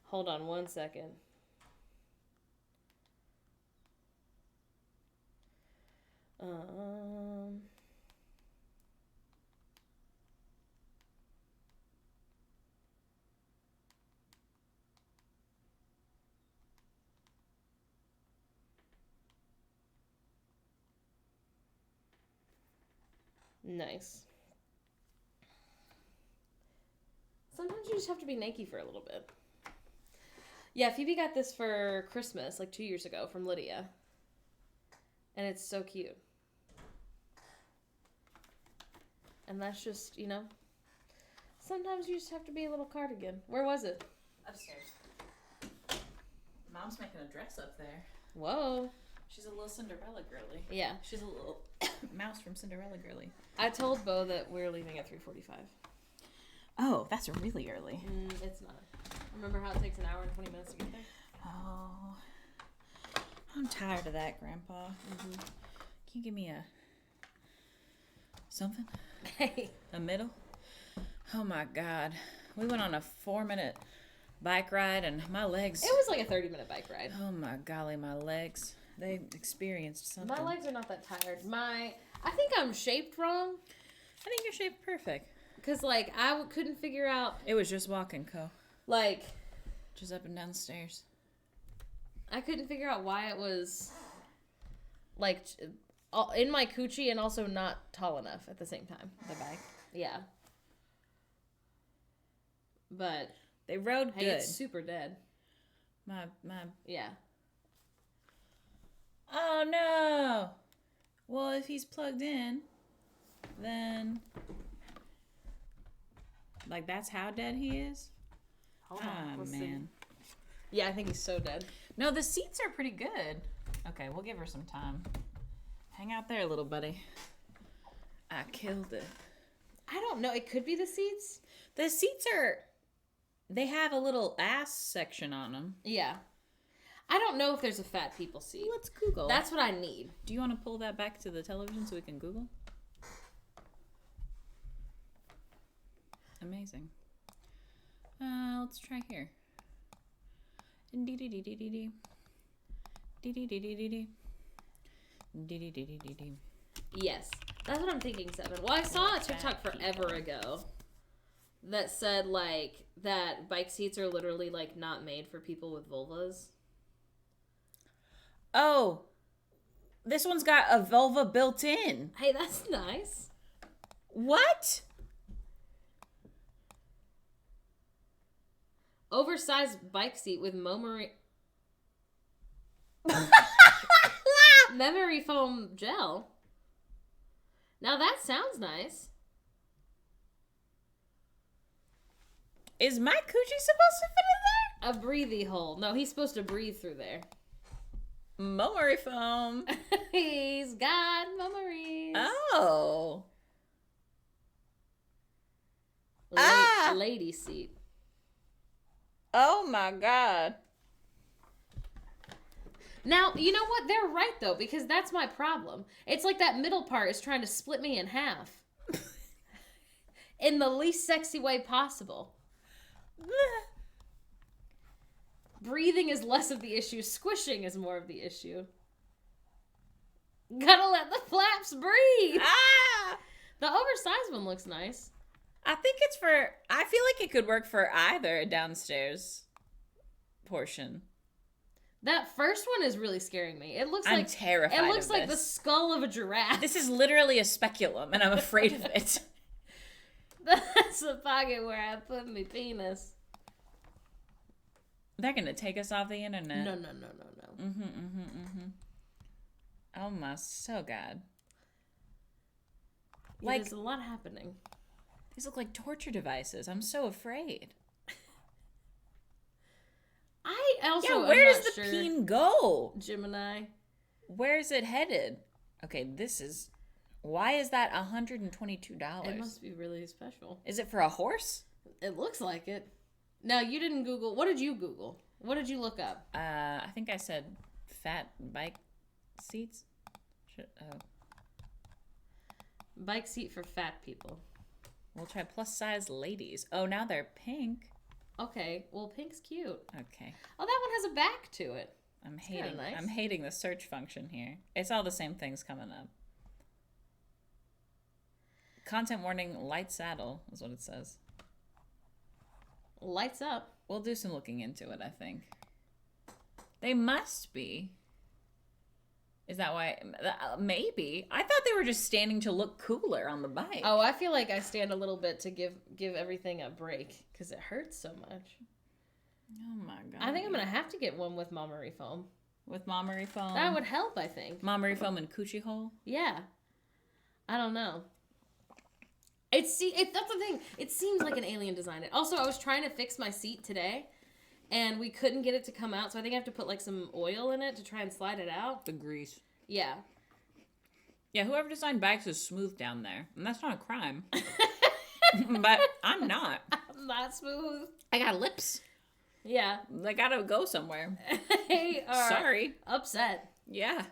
Hold on one second. Nice. Sometimes you just have to be naked for a little bit. Yeah, Phoebe got this for Christmas, like 2 years ago, from Lydia. And it's so cute. And that's just, you know, Sometimes you just have to be a little cardigan. Where was it? Upstairs. Mom's making a dress up there. Whoa. She's a little Cinderella girly. Yeah. She's a little mouse from Cinderella girly. I told Bo that we're leaving at 3:45. Oh, that's really early. It's not. Remember how it takes an hour and 20 minutes to get there? Oh. I'm tired of that, Grandpa. Mm-hmm. Can you give me a... something? Hey. A middle? Oh my God. We went on a 4-minute bike ride and my legs... It was like a 30-minute bike ride. Oh my golly, my legs. They experienced something. My legs are not that tired. I think I'm shaped wrong. I think you're shaped perfect. Because, like, I couldn't figure out, It was just walking, Co. like... Just up and down the stairs. I couldn't figure out why it was, like, in my coochie and also not tall enough at the same time. The bike. Yeah. But, They rode hey, good. it's super dead. My... Yeah. Oh no! Well, if he's plugged in, then... Like, that's how dead he is? Hold Ah, on. Let's man. see. Yeah, I think he's so dead. No, the seats are pretty good. Okay, we'll give her some time. Hang out there, little buddy. I killed it. I don't know. It could be the seats. The seats are... They have a little ass section on them. Yeah. I don't know if there's a fat people seat. Let's Google. That's what I need. Do you want to pull that back to the television so we can Google? Amazing. Let's try here. Dee-dee-dee-dee-dee-dee. Dee-dee-dee-dee-dee-dee. Dee-dee-dee-dee-dee-dee. Yes. That's what I'm thinking, Seven. Well, I saw a TikTok forever ago that said, like, that bike seats are literally, like, not made for people with vulvas. Oh, this one's got a vulva built in. Hey, that's nice. What? Oversized bike seat with memory foam gel. Now that sounds nice. Is my coochie supposed to fit in A breathy hole. No, he's supposed to breathe through there. there? Memory foam. He's got memories. Oh. Lady seat. Oh my God. Now, you know what? They're right, though, because that's my problem. It's like that middle part is trying to split me in half. In the least sexy way possible. Breathing is less of the issue. Squishing is more of the issue. Gotta let the flaps breathe. Ah! The oversized one looks nice. I think it's for... I feel like it could work for either downstairs portion. That first one is really scaring me. It looks I'm like terrified It looks of like the this. skull of a giraffe. This is literally a speculum, and I'm afraid of it. That's the pocket where I put my penis. They're gonna take us off the internet. No. Oh my, so God. Yeah, Like, there's a lot happening. these look like torture devices. I'm so afraid. I also Yeah, am where does not the sure. peen go? Gemini. Where is it headed? Okay, this is... Why is that $122? It must be really special. Is it for a horse? It looks like it. Now, you didn't Google. What did you Google? What did you look up? I think I said fat bike seats. Oh, Bike seat for fat people. we'll try plus size ladies. Oh, now they're pink. Okay, well, pink's cute. Okay, Oh, that one has a back to it. I'm kinda hating. nice. I'm hating the search function here. It's all the same things coming up. Content warning: light saddle is what it says. Lights up. We'll do some looking into it. I think they must be. Is that why? Maybe. I thought they were just standing to look cooler on the bike. Oh, I feel like I stand a little bit to give everything a break because it hurts so much. Oh my God. I think I'm gonna have to get one with Mommery foam. With Mommery foam. That would help, I think. Mommery foam and coochie hole. Yeah. I don't know. That's the thing. It seems like an alien designed it. Also, I was trying to fix my seat today, and we couldn't get it to come out, so I think I have to put like some oil in it to try and slide it out. The grease. Yeah. Yeah, whoever designed bikes is smooth down there. And that's not a crime. But I'm not. I'm not smooth. I got lips. Yeah. They gotta go somewhere. They are Sorry. upset. Yeah.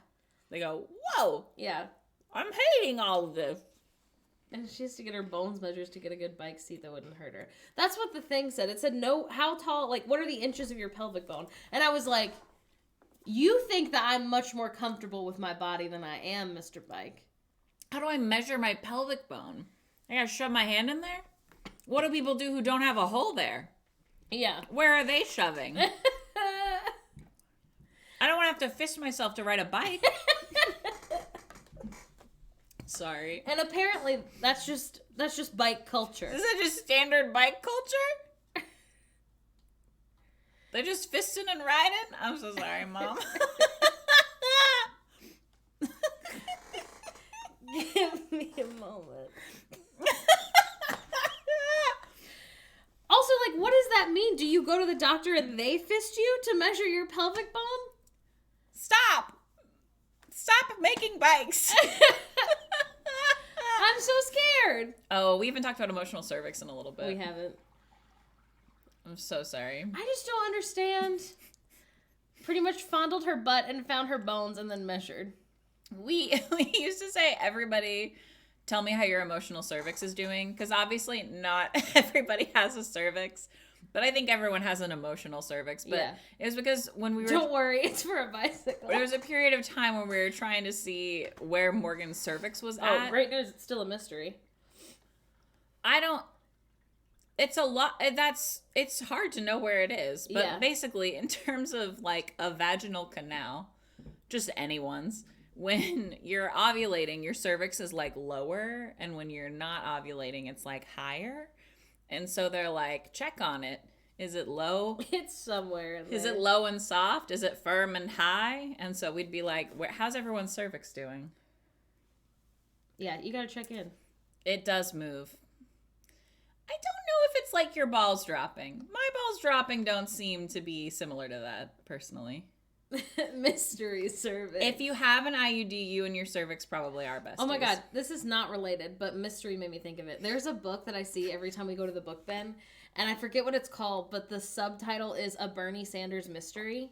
They go, whoa, Yeah. I'm hating all of this. And she has to get her bones measures to get a good bike seat that wouldn't hurt her. That's what the thing said. It said, no, how tall, like, what are the inches of your pelvic bone? And I was like, you think that I'm much more comfortable with my body than I am, Mr. Bike. How do I measure my pelvic bone? I gotta shove my hand in there? What do people do who don't have a hole there? Yeah. Where are they shoving? I don't want to have to fist myself to ride a bike. Sorry. And apparently, that's just bike culture. Is it just standard bike culture? They're just fisting and riding? I'm so sorry, Mom. Give me a moment. Also, like, what does that mean? Do you go to the doctor and they fist you to measure your pelvic bone? Stop! Stop making bikes! I'm so scared. Oh, we haven't talked about emotional cervix in a little bit. We haven't. I'm so sorry. I just don't understand. Pretty much fondled her butt and found her bones and then measured. We used to say, everybody, tell me how your emotional cervix is doing. Because obviously not everybody has a cervix. But I think everyone has an emotional cervix. But Yeah. it was because when we were... Don't worry, it's for a bicycle. There was a period of time when we were trying to see where Morgan's cervix was Oh, at. great news, it's still a mystery. I don't... It's a lot... It's hard to know where it is. But Yeah. basically, in terms of, like, a vaginal canal, just anyone's, when you're ovulating, your cervix is, like, lower. And when you're not ovulating, it's, like, higher. And so they're like, check on it. Is it low? It's somewhere in there. Is it low and soft? Is it firm and high? And so we'd be like, how's everyone's cervix doing? Yeah, you gotta check in. It does move. I don't know if it's like your balls dropping. My balls dropping don't seem to be similar to that, personally. Mystery cervix. If you have an IUD, you and your cervix probably are besties. Oh my god, this is not related, but mystery made me think of it. There's a book that I see every time we go to the book bin, and I forget what it's called, but the subtitle is A Bernie Sanders Mystery.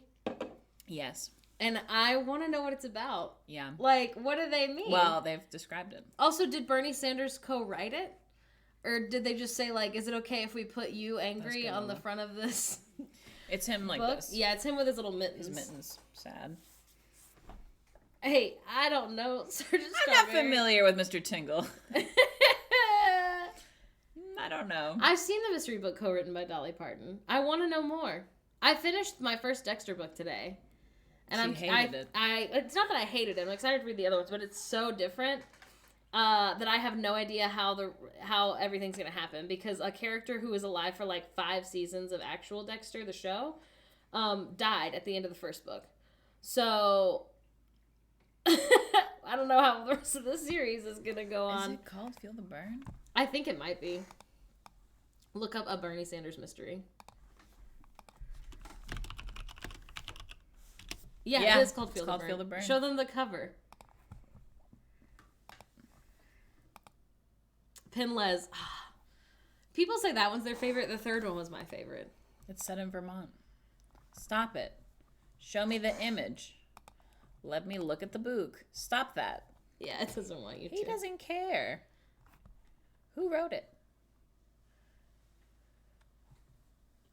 Yes. And I want to know what it's about. Yeah. Like, what do they mean? Well, they've described it. Also, did Bernie Sanders co-write it? Or did they just say, like, is it okay if we put you angry on the front of this It's him like book? this. Yeah, it's him with his little mittens. His mittens. Sad. Hey, I don't know. Sergeant I'm not familiar with Mr. Tingle. I don't know. I've seen the mystery book co-written by Dolly Parton. I want to know more. I finished my first Dexter book today. And She hated it. It's not that I hated it. I'm excited to read the other ones, but it's so different that I have no idea how everything's going to happen. Because a character who was alive for like 5 seasons of actual Dexter, the show, died at the end of the first book. So I don't know how the rest of the series is going to go on. Is it called Feel the Burn? I think it might be. Look up A Bernie Sanders Mystery. Yeah, it is called Feel the Burn. Show them the cover. Pinlez. People say that one's their favorite. The third one was my favorite. It's set in Vermont. Stop it. Show me the image. Let me look at the book. Stop that. Yeah, it doesn't want you to. He doesn't care. Who wrote it?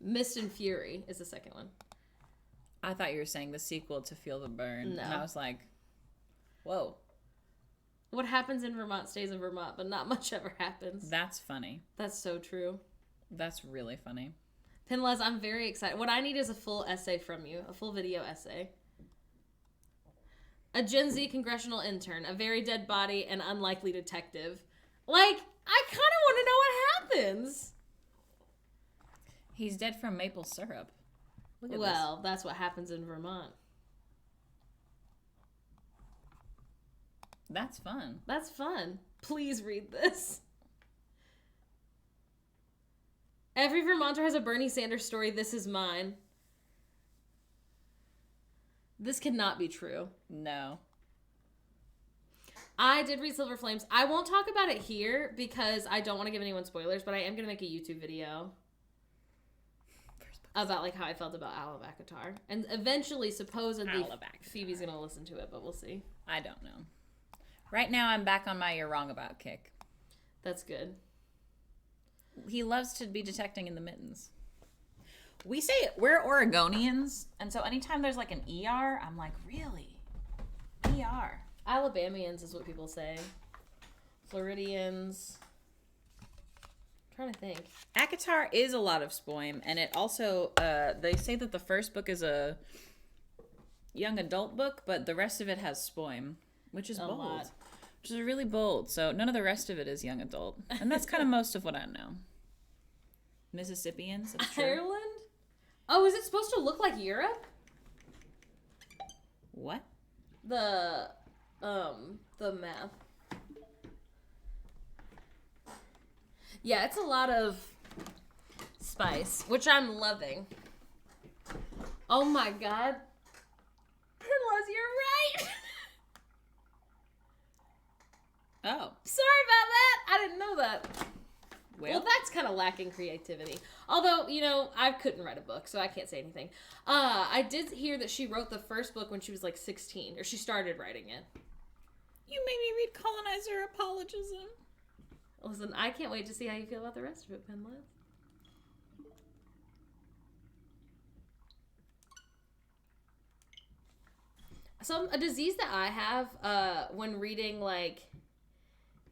Mist and Fury is the second one. I thought you were saying the sequel to Feel the Burn. No. And I was like, whoa. What happens in Vermont stays in Vermont, but not much ever happens. That's funny. That's so true. That's really funny. Pinlez, I'm very excited. What I need is a full essay from you, a full video essay. A Gen Z congressional intern, a very dead body, and unlikely detective. Like, I kind of want to know what happens. He's dead from maple syrup. Look at Well, that's what happens in Vermont. this. That's fun. That's fun. Please read this. Every Vermonter has a Bernie Sanders story. This is mine. This cannot be true. No. I did read Silver Flames. I won't talk about it here because I don't want to give anyone spoilers, but I am going to make a YouTube video about like how I felt about Owl of Akatar. And eventually, supposedly, Owl of Akatar. Phoebe's going to listen to it, but we'll see. I don't know. Right now, I'm back on my "you're wrong about" kick. That's good. He loves to be detecting in the mittens. We say we're Oregonians, and so anytime there's like an ER, I'm like, really? ER. Alabamians is what people say. Floridians. I'm trying to think. Akatar is a lot of spoim, and it also, they say that the first book is a young adult book, but the rest of it has spoim, which is bold. Lot. Which is really bold, so none of the rest of it is young adult. And that's kind of most of what I know. Mississippians, that's true. Ireland? Oh, is it supposed to look like Europe? What? The map. Yeah, it's a lot of spice, which I'm loving. Oh my god. Unless you're right. Oh. Sorry about that. I didn't know that. Well, Well, that's kind of lacking creativity. Although, you know, I couldn't write a book, so I can't say anything. I did hear that she wrote the first book when she was like 16, or she started writing it. you made me read Colonizer Apologism. Listen, I can't wait to see how you feel about the rest of it, Penliz. So, a disease that I have when reading, like,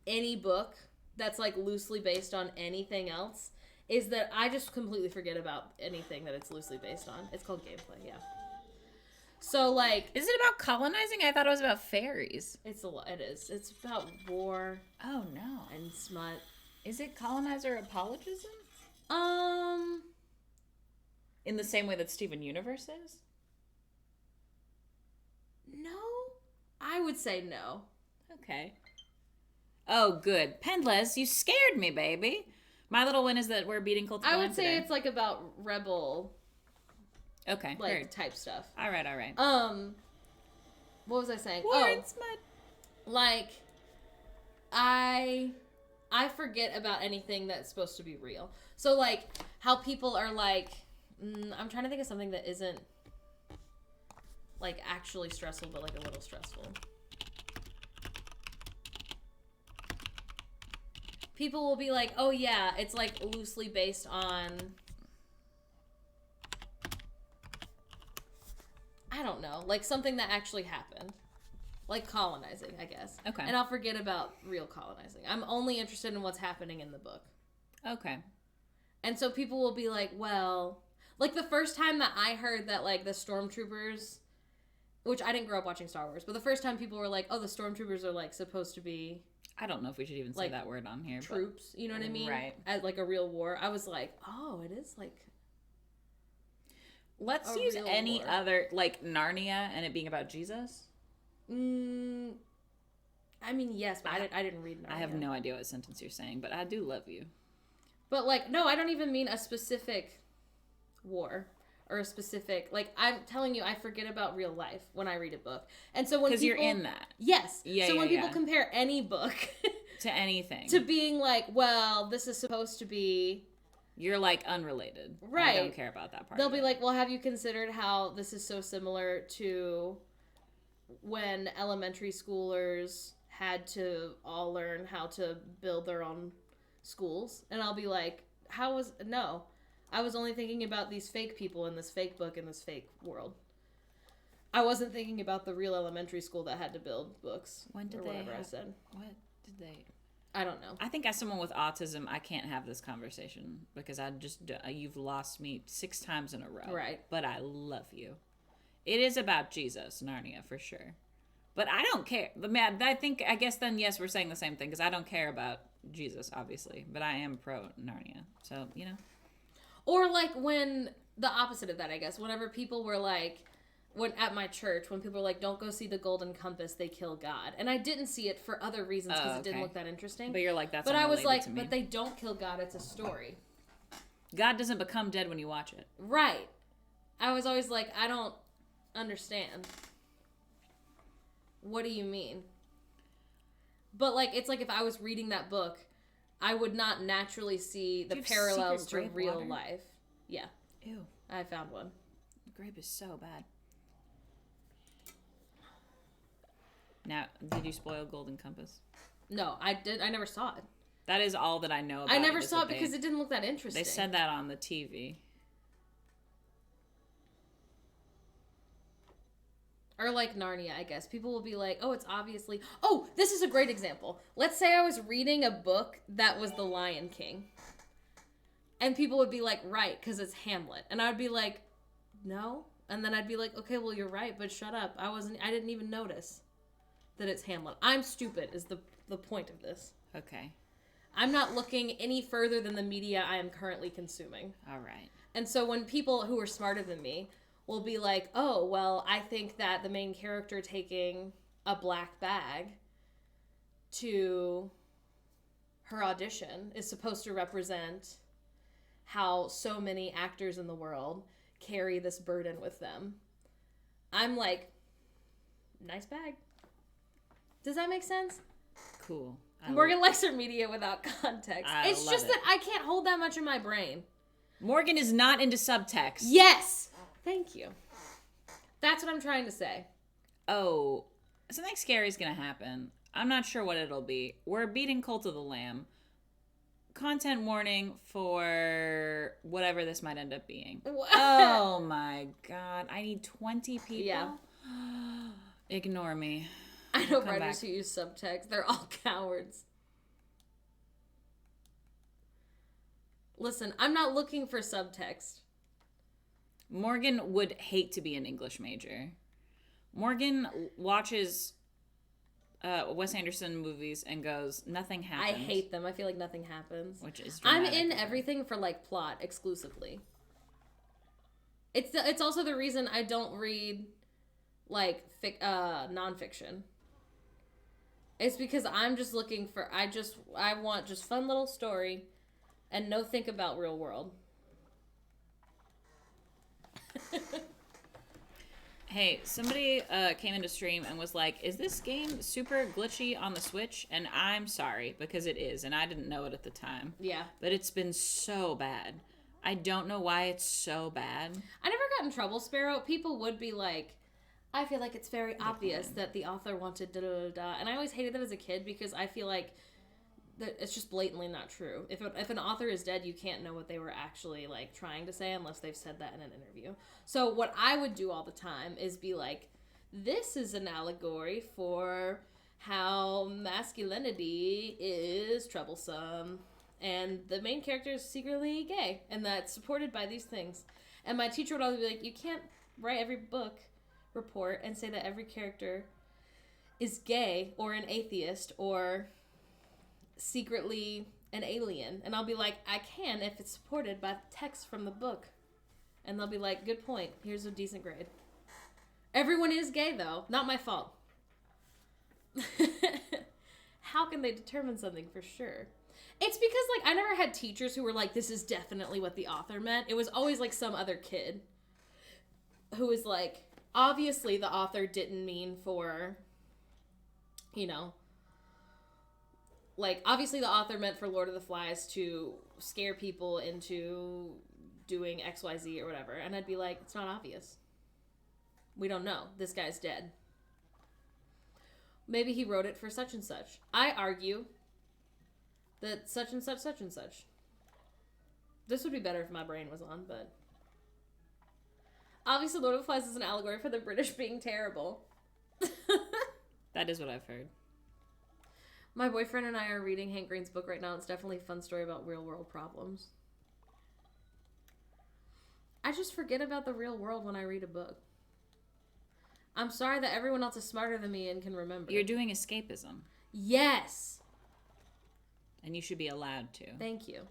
any book that's, like, loosely based on anything else is that I just completely forget about anything that it's loosely based on. It's called gameplay, yeah. So, like... Is it about colonizing? I thought it was about fairies. It is. It's about war Oh, no. and smut. Is it Colonizer Apologism? Um... In the same way that Steven Universe is? No, I would say no. Okay. Oh, good. Pendles, you scared me, baby. My little win is that we're beating Cult of I Lamb would say today. it's like about rebel Okay, like heard. type stuff. All right, all right. What was I saying? War and smut. Like I forget about anything that's supposed to be real. So like how people are like, I'm trying to think of something that isn't like actually stressful, but like a little stressful. People will be like, oh yeah, it's like loosely based on, I don't know, like something that actually happened. Like colonizing, I guess. Okay. And I'll forget about real colonizing. I'm only interested in what's happening in the book. Okay. And so people will be like, well, like the first time that I heard that like the stormtroopers, which I didn't grow up watching Star Wars, but the first time people were like, oh, the stormtroopers are like supposed to be I don't know if we should even say like, that word on here. troops, you know what I mean? Right. As like a real war. I was like, oh, it is like Let's a use real any war. other, like Narnia and it being about Jesus. I mean, yes, but I didn't read Narnia. I have no idea what sentence you're saying, but I do love you. But like, no, I don't even mean a specific war or a specific, like, I'm telling you, I forget about real life when I read a book. And so when Because people... you're in that. Yes. Yeah, so yeah, when people yeah. compare any book To anything. to being like, well, this is supposed to be... You're like unrelated. Right. I don't care about that part. They'll of be it. like, well, have you considered how this is so similar to when elementary schoolers had to all learn how to build their own schools? And I'll be like, no. I was only thinking about these fake people in this fake book in this fake world. I wasn't thinking about the real elementary school that had to build books. When did or they whatever I have- said. What did they... I don't know. I think as someone with autism, I can't have this conversation because you've lost me 6 times in a row. Right. But I love you. It is about Jesus, Narnia, for sure. But I don't care. I guess then, yes, we're saying the same thing because I don't care about Jesus, obviously. But I am pro Narnia. So, you know. Or like when, the opposite of that, I guess, whenever people were like, at my church, when people were like, don't go see the Golden Compass, they kill God. And I didn't see it for other reasons because it didn't okay. look that interesting. But you're like, that's But I was unrelated like, to me. but they don't kill God, it's a story. God doesn't become dead when you watch it. Right. I was always like, I don't understand. What do you mean? But, like, it's like if I was reading that book, I would not naturally see the Do you have parallels secret to grape real water? life. Yeah, Ew. I found one. Grape is so bad. Now, did you spoil Golden Compass? No, I never saw it. That is all that I know about I never is saw that it because it didn't look that interesting. They said that on the TV. Or like Narnia, I guess. People will be like, oh, it's obviously... Oh, this is a great example. Let's say I was reading a book that was The Lion King. And people would be like, right, because it's Hamlet. And I would be like, no. And then I'd be like, okay, well, you're right, but shut up. I didn't even notice that it's Hamlet. I'm stupid is the point of this. Okay. I'm not looking any further than the media I am currently consuming. All right. And so when people who are smarter than me will be like, oh, well, I think that the main character taking a black bag to her audition is supposed to represent how so many actors in the world carry this burden with them. I'm like, nice bag. Does that make sense? Cool. Morgan likes her media without context. I It's love just it. that I can't hold that much in my brain. Morgan is not into subtext. Yes! Thank you. That's what I'm trying to say. Oh, something scary is going to happen. I'm not sure what it'll be. We're beating Cult of the Lamb. Content warning for whatever this might end up being. Oh my god. I need 20 people. Yeah. Ignore me. I know Come writers back. who use subtext. They're all cowards. Listen, I'm not looking for subtext. Morgan would hate to be an English major. Morgan watches Wes Anderson movies and goes, nothing happens. I hate them. I feel like nothing happens. Which is I'm dramatic in of her. everything for like plot exclusively. It's also the reason I don't read like nonfiction. It's because I'm just looking for I want just fun little story and no think about real world. Hey, somebody came into stream and was like, is this game super glitchy on the Switch? And I'm sorry, because it is, and I didn't know it at the time. Yeah. But it's been so bad. I don't know why it's so bad. I never got in trouble, Sparrow. People would be like, I feel like it's very obvious that the author wanted da-da-da-da. And I always hated that as a kid because I feel like that it's just blatantly not true. If an author is dead, you can't know what they were actually like trying to say unless they've said that in an interview. So what I would do all the time is be like, this is an allegory for how masculinity is troublesome and the main character is secretly gay and that's supported by these things. And my teacher would always be like, you can't write every book report and say that every character is gay or an atheist or secretly an alien. And I'll be like, I can if it's supported by text from the book. And they'll be like, good point, here's a decent grade. Everyone is gay though, not my fault. How can they determine something for sure? It's because like I never had teachers who were like, this is definitely what the author meant. It was always like some other kid who was like, obviously the author didn't mean for, you know, like, obviously the author meant for Lord of the Flies to scare people into doing XYZ or whatever. And I'd be like, it's not obvious. We don't know. This guy's dead. Maybe he wrote it for such and such. I argue that such and such, such and such. This would be better if my brain was on, but... Obviously, Lord of the Flies is an allegory for the British being terrible. That is what I've heard. My boyfriend and I are reading Hank Green's book right now. It's definitely a fun story about real world problems. I just forget about the real world when I read a book. I'm sorry that everyone else is smarter than me and can remember. You're doing escapism, Yes! and you should be allowed to. Thank you.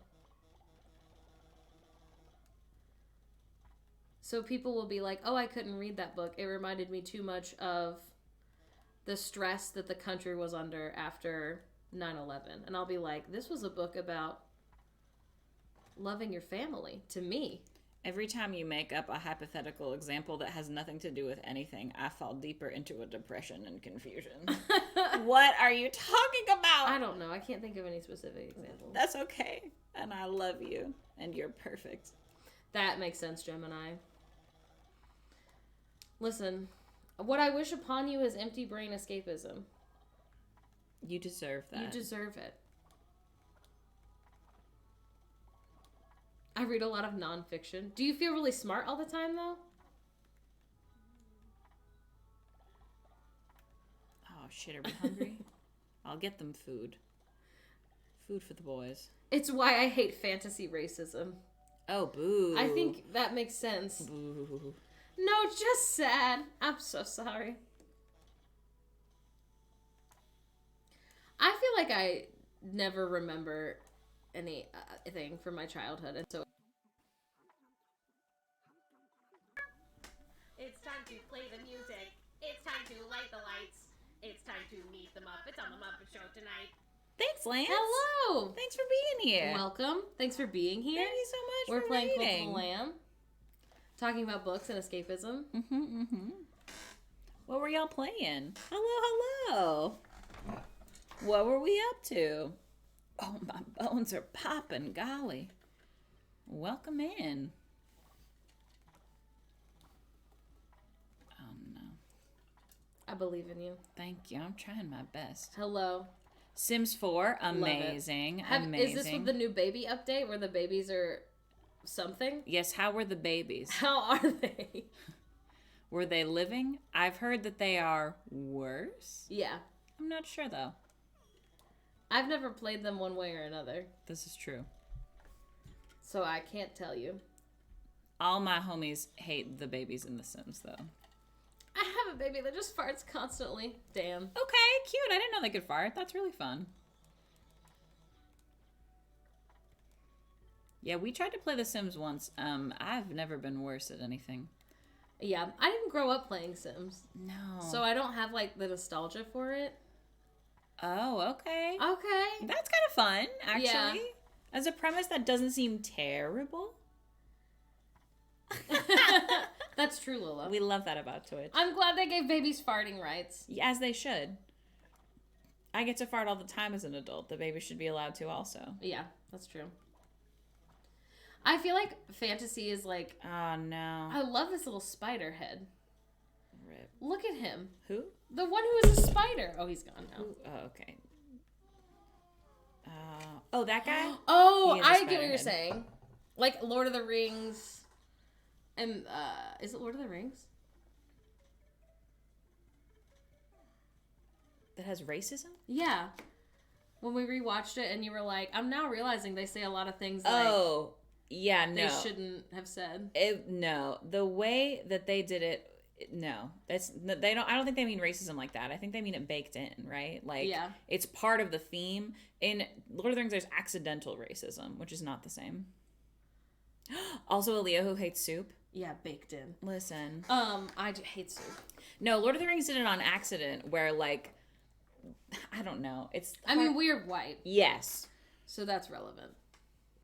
So people will be like, oh, I couldn't read that book. It reminded me too much of the stress that the country was under after 9/11. And I'll be like, this was a book about loving your family to me. Every time you make up a hypothetical example that has nothing to do with anything, I fall deeper into a depression and confusion. What are you talking about? I don't know. I can't think of any specific example. That's okay. And I love you. And you're perfect. That makes sense, Gemini. Listen, what I wish upon you is empty brain escapism. You deserve that. You deserve it. I read a lot of nonfiction. Do you feel really smart all the time, though? Oh, shit. Are we hungry? I'll get them food. Food for the boys. It's why I hate fantasy racism. Oh, boo. I think that makes sense. Boo. No, just sad. I'm so sorry. I feel like I never remember any thing from my childhood, and so It's time to play the music. It's time to light the lights. It's time to meet the Muppets on the Muppet Show tonight. Thanks, Lance. hello. Thanks for being here. Welcome. Thanks for being here. Thank you so much We're for playing Cult of reading. the Lamb, talking about books and escapism. What were y'all playing? Hello. What were we up to? Oh, my bones are popping. Golly. Welcome in. Oh, no. I believe in you. Thank you. I'm trying my best. Hello. Sims 4, Love it. amazing. Amazing. Is this with the new baby update where the babies are something? Yes, how were the babies? How are they? Were they living? I've heard that they are worse. Yeah. I'm not sure, though. I've never played them one way or another, This is true. so I can't tell you. All my homies hate the babies in The Sims, though. I have a baby that just farts constantly. Damn. Okay, cute. I didn't know they could fart. That's really fun. Yeah, we tried to play The Sims once. I've never been worse at anything. Yeah, I didn't grow up playing Sims, No. so I don't have like the nostalgia for it. Oh, okay. Okay. That's kind of fun, actually. Yeah. As a premise, that doesn't seem terrible. That's true, Lola. We love that about Twitch. I'm glad they gave babies farting rights. As they should. I get to fart all the time as an adult. The baby should be allowed to also. Yeah, that's true. I feel like fantasy is like, Oh, no. I love this little spider head. Rip. Look at him. Who? The one who is a spider. Oh, he's gone now. Who? Oh, okay. Oh, that guy? Oh, He is a I get spider what you're head. saying. Like Lord of the Rings. And, is it Lord of the Rings? That has racism? Yeah. When we rewatched it and you were like, I'm now realizing they say a lot of things like Oh, yeah, no. they shouldn't have said. No, the way that they did it, no, they don't. I don't think they mean racism like that. I think they mean it baked in, right? Like, Yeah. it's part of the theme. In Lord of the Rings, there's accidental racism, which is not the same. Also, a Leo who hates soup. Yeah, baked in. Listen, I hate soup. no, Lord of the Rings did it on accident, where like, I don't know. It's. I mean, we're white, yes, so that's relevant.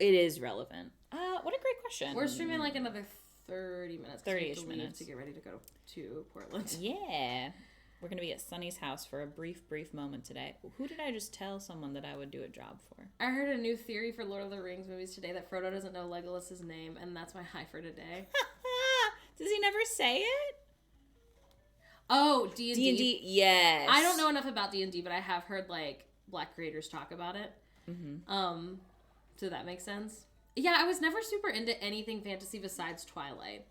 it is relevant. What a great question. We're streaming like another 30 minutes. 'cause we have 30-ish to leave minutes. to get ready to go to Portland. Yeah. We're going to be at Sunny's house for a brief moment today. Who did I just tell someone that I would do a job for? I heard a new theory for Lord of the Rings movies today that Frodo doesn't know Legolas's name, and that's my high for today. Does he never say it? Oh, D&D. D&D, yes. I don't know enough about D&D, but I have heard like Black creators talk about it. Mm-hmm. So that makes sense. Yeah, I was never super into anything fantasy besides Twilight.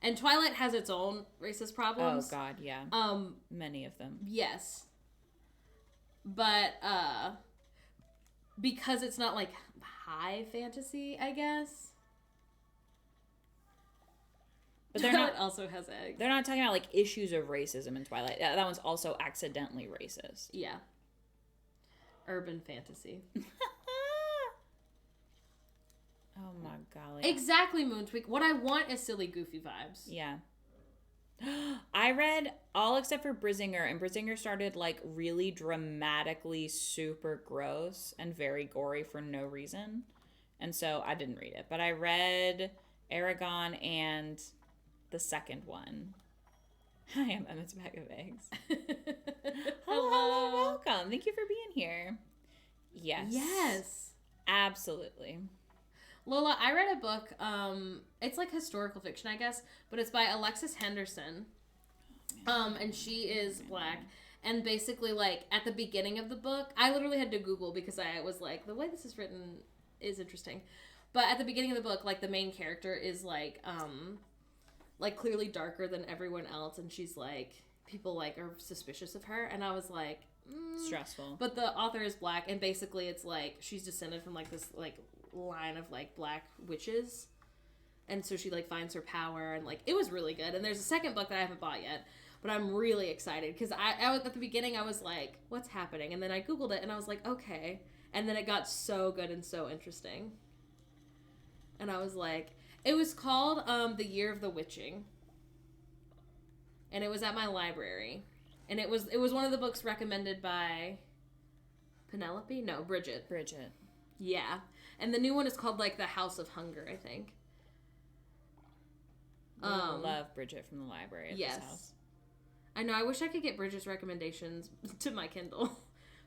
And Twilight has its own racist Oh, problems. God, yeah. Many of them. Yes. But, because it's not, like, high fantasy, I guess. But they're Twilight not, also has eggs. they're not talking about, like, issues of racism in Twilight. That one's also accidentally racist. Yeah. Urban fantasy. Oh, my golly. Exactly, Moontweek. What I want is silly, goofy vibes. Yeah. I read all except for Brizinger, and Brizinger started like really dramatically super gross and very gory for no reason. And so I didn't read it. But I read Aragon and the second one. Hi, I'm Emmett's Bag of Eggs. Hello, welcome. Thank you for being here. Yes. Yes. Absolutely. Lola, I read a book, it's like historical fiction, I guess, but it's by Alexis Henderson. And she is Black. And basically, like, at the beginning of the book, I literally had to Google because I was like, the way this is written is interesting. But at the beginning of the book, like, the main character is, like clearly darker than everyone else. And she's, like, people, like, are suspicious of her. And I was like, Stressful. But the author is Black, and basically it's, like, she's descended from, like, this, like, line of, like, Black witches. And so she, like, finds her power. And, like, it was really good. And there's a second book that I haven't bought yet. But I'm really excited because I was at the beginning, I was like, what's happening? And then I Googled it and I was like, okay. And then it got so good and so interesting. And I was like, it was called The Year of the Witching. And it was at my library. And it was one of the books recommended by Penelope? No, Bridget. Bridget. Yeah. And the new one is called, like, The House of Hunger, I think. Love Bridget from the library at this house. I know, I wish I could get Bridget's recommendations to my Kindle.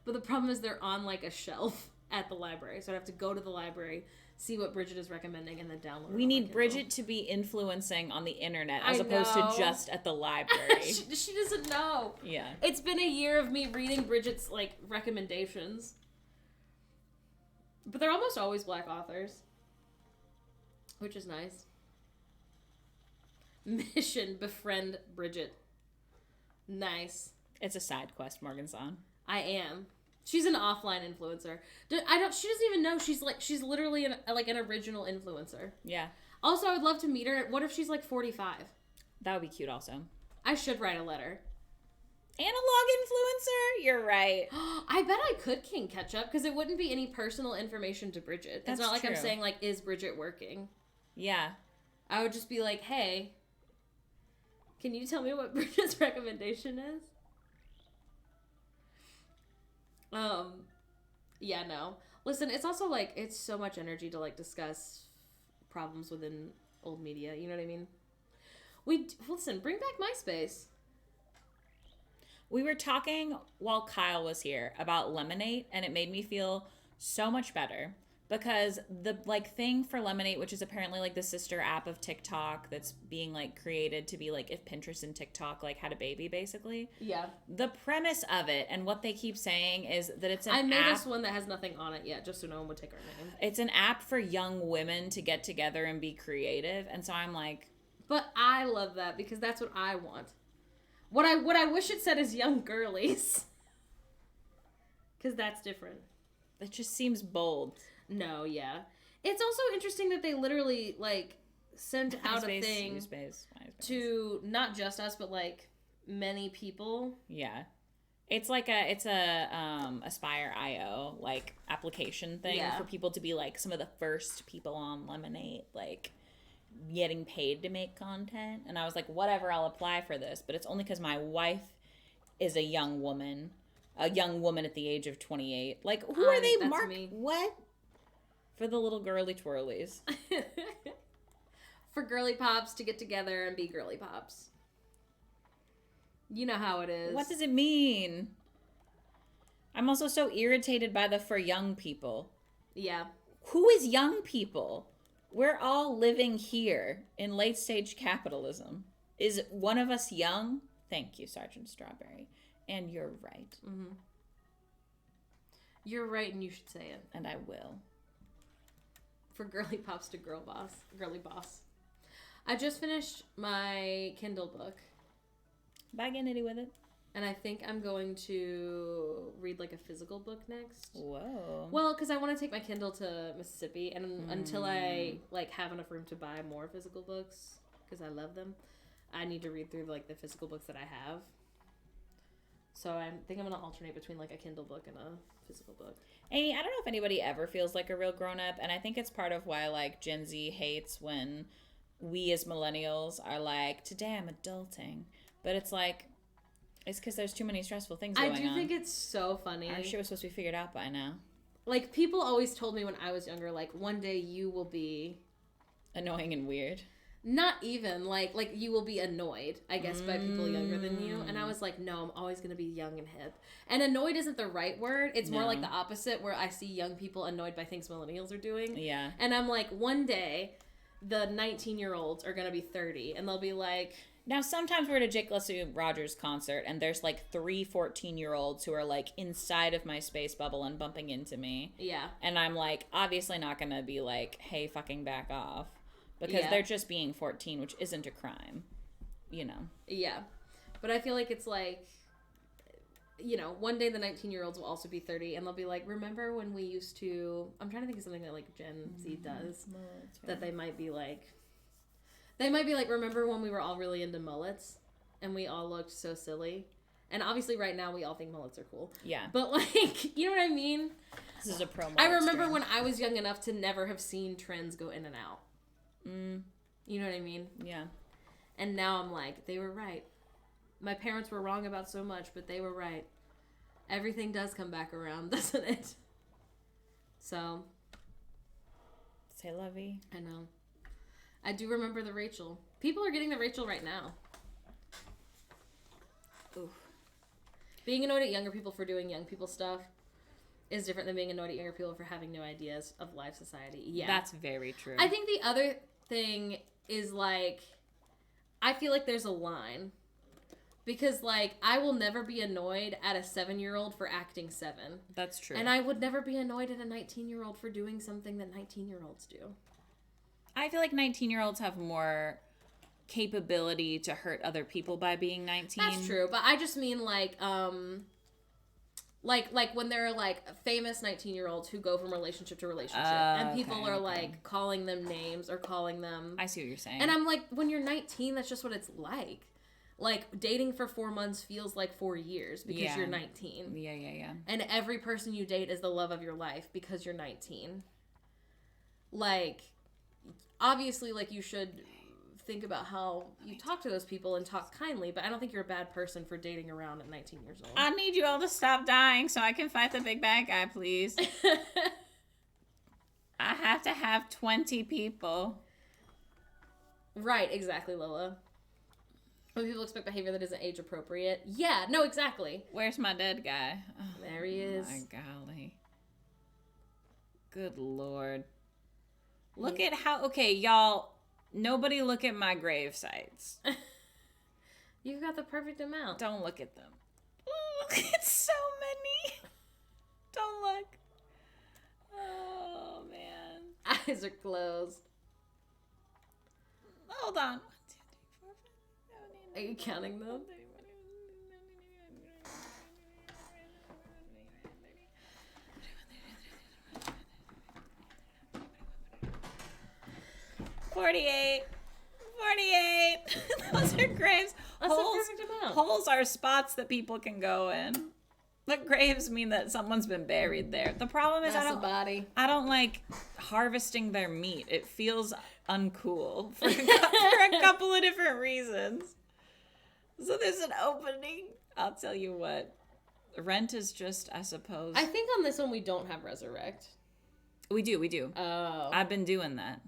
But the problem is they're on, like, a shelf at the library. So I'd have to go to the library, see what Bridget is recommending, and then download it. We need Bridget to be influencing on the internet as opposed to just at the library. she doesn't know. Yeah. It's been a year of me reading Bridget's, like, recommendations. But they're almost always Black authors. Which is nice. Mission: befriend Bridget. Nice. It's a side quest, Morgan-san. I am. She's an offline influencer. She doesn't even know she's literally an original influencer. Yeah. Also, I would love to meet her. What if she's like 45? That would be cute also. I should write a letter. Analog influencer? You're right. I bet I could king catch up because it wouldn't be any personal information to Bridget. That's it's not like true. I'm saying, like, is Bridget working? Yeah. I would just be like, hey, can you tell me what Bridget's recommendation is? Yeah, no. Listen, it's also, like, it's so much energy to, like, discuss problems within old media. You know what I mean? Listen, bring back MySpace. We were talking while Kyle was here about Lemonade, and it made me feel so much better because the, like, thing for Lemonade, which is apparently, like, the sister app of TikTok that's being, like, created to be, like, if Pinterest and TikTok, like, had a baby, basically. Yeah. The premise of it and what they keep saying is that it's an I made app. us one that has nothing on it yet, just so no one would take our name. It's an app for young women to get together and be creative, and so I'm like... But I love that because that's what I want. What I wish it said is young girlies. Because that's different. It just seems bold. No, yeah. It's also interesting that they literally, like, sent out a thing MySpace. to not just us, but, like, many people. Yeah. It's like a Aspire.io, like, application thing for people to be, like, some of the first people on Lemonade, like, getting paid to make content. And I was like, whatever, I'll apply for this. But it's only because my wife is a young woman at the age of 28. Like, who are they marking? What? For the little girly twirlies. For girly pops to get together and be girly pops. You know how it is. What does it mean? I'm also so irritated by the for young people. Yeah. Who is young people? We're all living here in late stage capitalism. Is one of us young? Thank you, Sergeant Strawberry. And you're right. Mm-hmm. You're right, and you should say it. And I will. For girly pops to girly boss. I just finished my Kindle book. Bye, get nitty with it. And I think I'm going to read, like, a physical book next. Whoa. Well, because I want to take my Kindle to Mississippi, and until I, like, have enough room to buy more physical books, because I love them, I need to read through, like, the physical books that I have. So I think I'm going to alternate between, like, a Kindle book and a physical book. Amy, I don't know if anybody ever feels like a real grown-up, and I think it's part of why, like, Gen Z hates when we as millennials are like, today I'm adulting. But it's like, it's because there's too many stressful things going on. I do think it's so funny. Our shit was supposed to be figured out by now. like, people always told me when I was younger, like, one day you will be... Annoying and weird. Not even, like you will be annoyed, I guess, by people younger than you. And I was like, no, I'm always going to be young and hip. And annoyed isn't the right word. It's more like the opposite, where I see young people annoyed by things millennials are doing. Yeah. And I'm like, one day, the 19-year-olds are going to be 30, and they'll be like... Now, sometimes we're at a Jake Leslie Rogers concert, and there's like 3 14-year-olds who are like inside of my space bubble and bumping into me. Yeah. And I'm like, obviously not going to be like, hey, fucking back off. Because they're just being 14, which isn't a crime, you know. Yeah. But I feel like it's like, you know, one day the 19-year-olds will also be 30, and they'll be like, remember when we used to... I'm trying to think of something that, like, Gen Z does. That they might be like... They might be like, remember when we were all really into mullets? And we all looked so silly? And obviously right now we all think mullets are cool. Yeah. But, like, you know what I mean? This is a promo. I remember when I was young enough to never have seen trends go in and out. You know what I mean? Yeah. And now I'm like, they were right. My parents were wrong about so much, but they were right. Everything does come back around, doesn't it? So. C'est la vie. I know. I do remember the Rachel. People are getting the Rachel right now. Oof. Being annoyed at younger people for doing young people stuff is different than being annoyed at younger people for having no ideas of life, society. Yeah. That's very true. I think the other thing is, like, I feel like there's a line. Because, like, I will never be annoyed at a 7-year-old for acting 7. That's true. And I would never be annoyed at a 19-year-old for doing something that 19-year-olds do. I feel like 19-year-olds have more capability to hurt other people by being 19. That's true, but I just mean, like when there are, like, famous 19-year-olds who go from relationship to relationship, and people are, like, calling them names or calling them... I see what you're saying. And I'm like, when you're 19, that's just what it's like. Like, dating for 4 months feels like 4 years because you're 19. Yeah. And every person you date is the love of your life because you're 19. Like, obviously, like, you should think about how you talk to those people and talk kindly, but I don't think you're a bad person for dating around at 19 years old. I need you all to stop dying so I can fight the big bad guy, please. I have to have 20 people. Right, exactly, Lola. When people expect behavior that isn't age appropriate. Yeah, no, exactly. Where's my dead guy? Oh, there he is. My golly. Good Lord. Look at how... Okay, y'all... Nobody look at my grave sites. You've got the perfect amount. Don't look at them. It's so many. Don't look. Oh, man. Eyes are closed. Hold on. 1, 2, 3, 4, 5. Are you counting them? 48. Those are graves. That's the perfect amount. Holes are spots that people can go in. But graves mean that someone's been buried there. The problem is That's a body. I don't like harvesting their meat. It feels uncool for a couple of different reasons. So there's an opening. I'll tell you what. Rent is just, I suppose. I think on this one we don't have resurrect. We do. Oh. I've been doing that.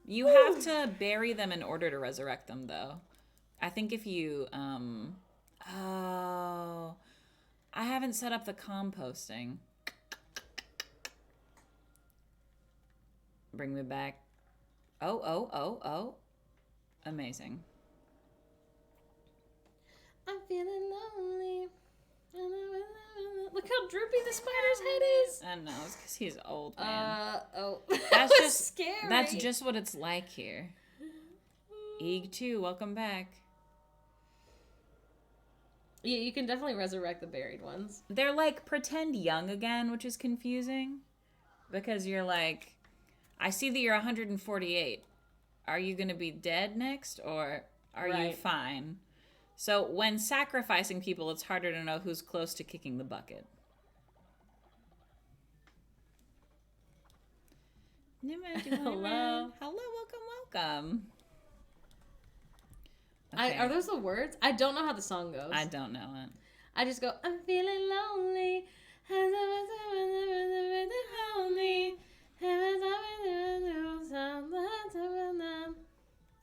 You have to bury them in order to resurrect them, though. I think if you, I haven't set up the composting. Bring me back. Oh. Amazing. I'm feeling lonely. Look how droopy the spider's head is. I know, it's because he's old, man. That That's was just scary. That's just what it's like here. Eeg 2, welcome back. Yeah, you can definitely resurrect the buried ones. They're like pretend young again, which is confusing. Because you're like, I see that you're 148. Are you going to be dead next or are you fine? So when sacrificing people, it's harder to know who's close to kicking the bucket. Hello. Welcome. Okay. Are those the words? I don't know how the song goes. I don't know it. I just go, I'm feeling lonely.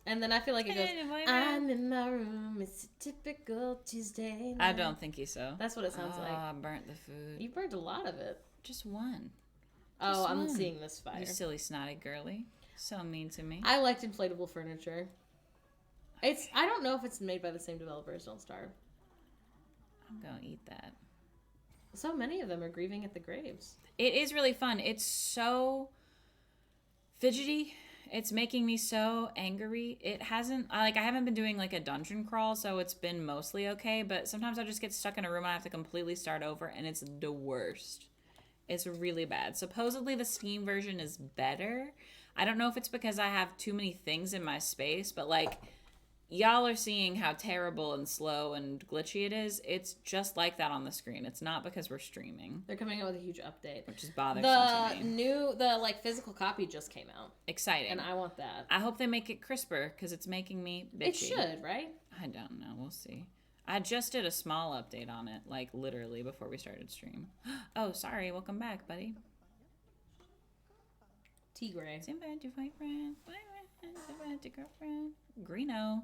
And then I feel like it goes, I'm in my room. It's a typical Tuesday night. I don't think you so. That's what it sounds like. I burnt the food. You burned a lot of it. Just one. Oh, I'm one. seeing this fire. You silly snotty girly. So mean to me. I liked inflatable furniture. I don't know if it's made by the same developer as Don't Starve. I'm gonna eat that. So many of them are grieving at the graves. It is really fun. It's so fidgety. It's making me so angry. It hasn't, I haven't been doing like a dungeon crawl, so it's been mostly okay, but sometimes I just get stuck in a room and I have to completely start over, and it's the worst. It's really bad. Supposedly the Steam version is better. I don't know if it's because I have too many things in my space, but like, y'all are seeing how terrible and slow and glitchy it is. It's just like that on the screen. It's not because we're streaming, They're coming out with a huge update. which is bothersome The to me. physical copy just came out, Exciting. and I want that. I hope they make it crisper because it's making me bitchy. It should, right? I don't know. We'll see. I just did a small update on it, like literally before we started stream. Oh, sorry. Welcome back, buddy. Tigray. Somebody to boyfriend, somebody to girlfriend. Greeno.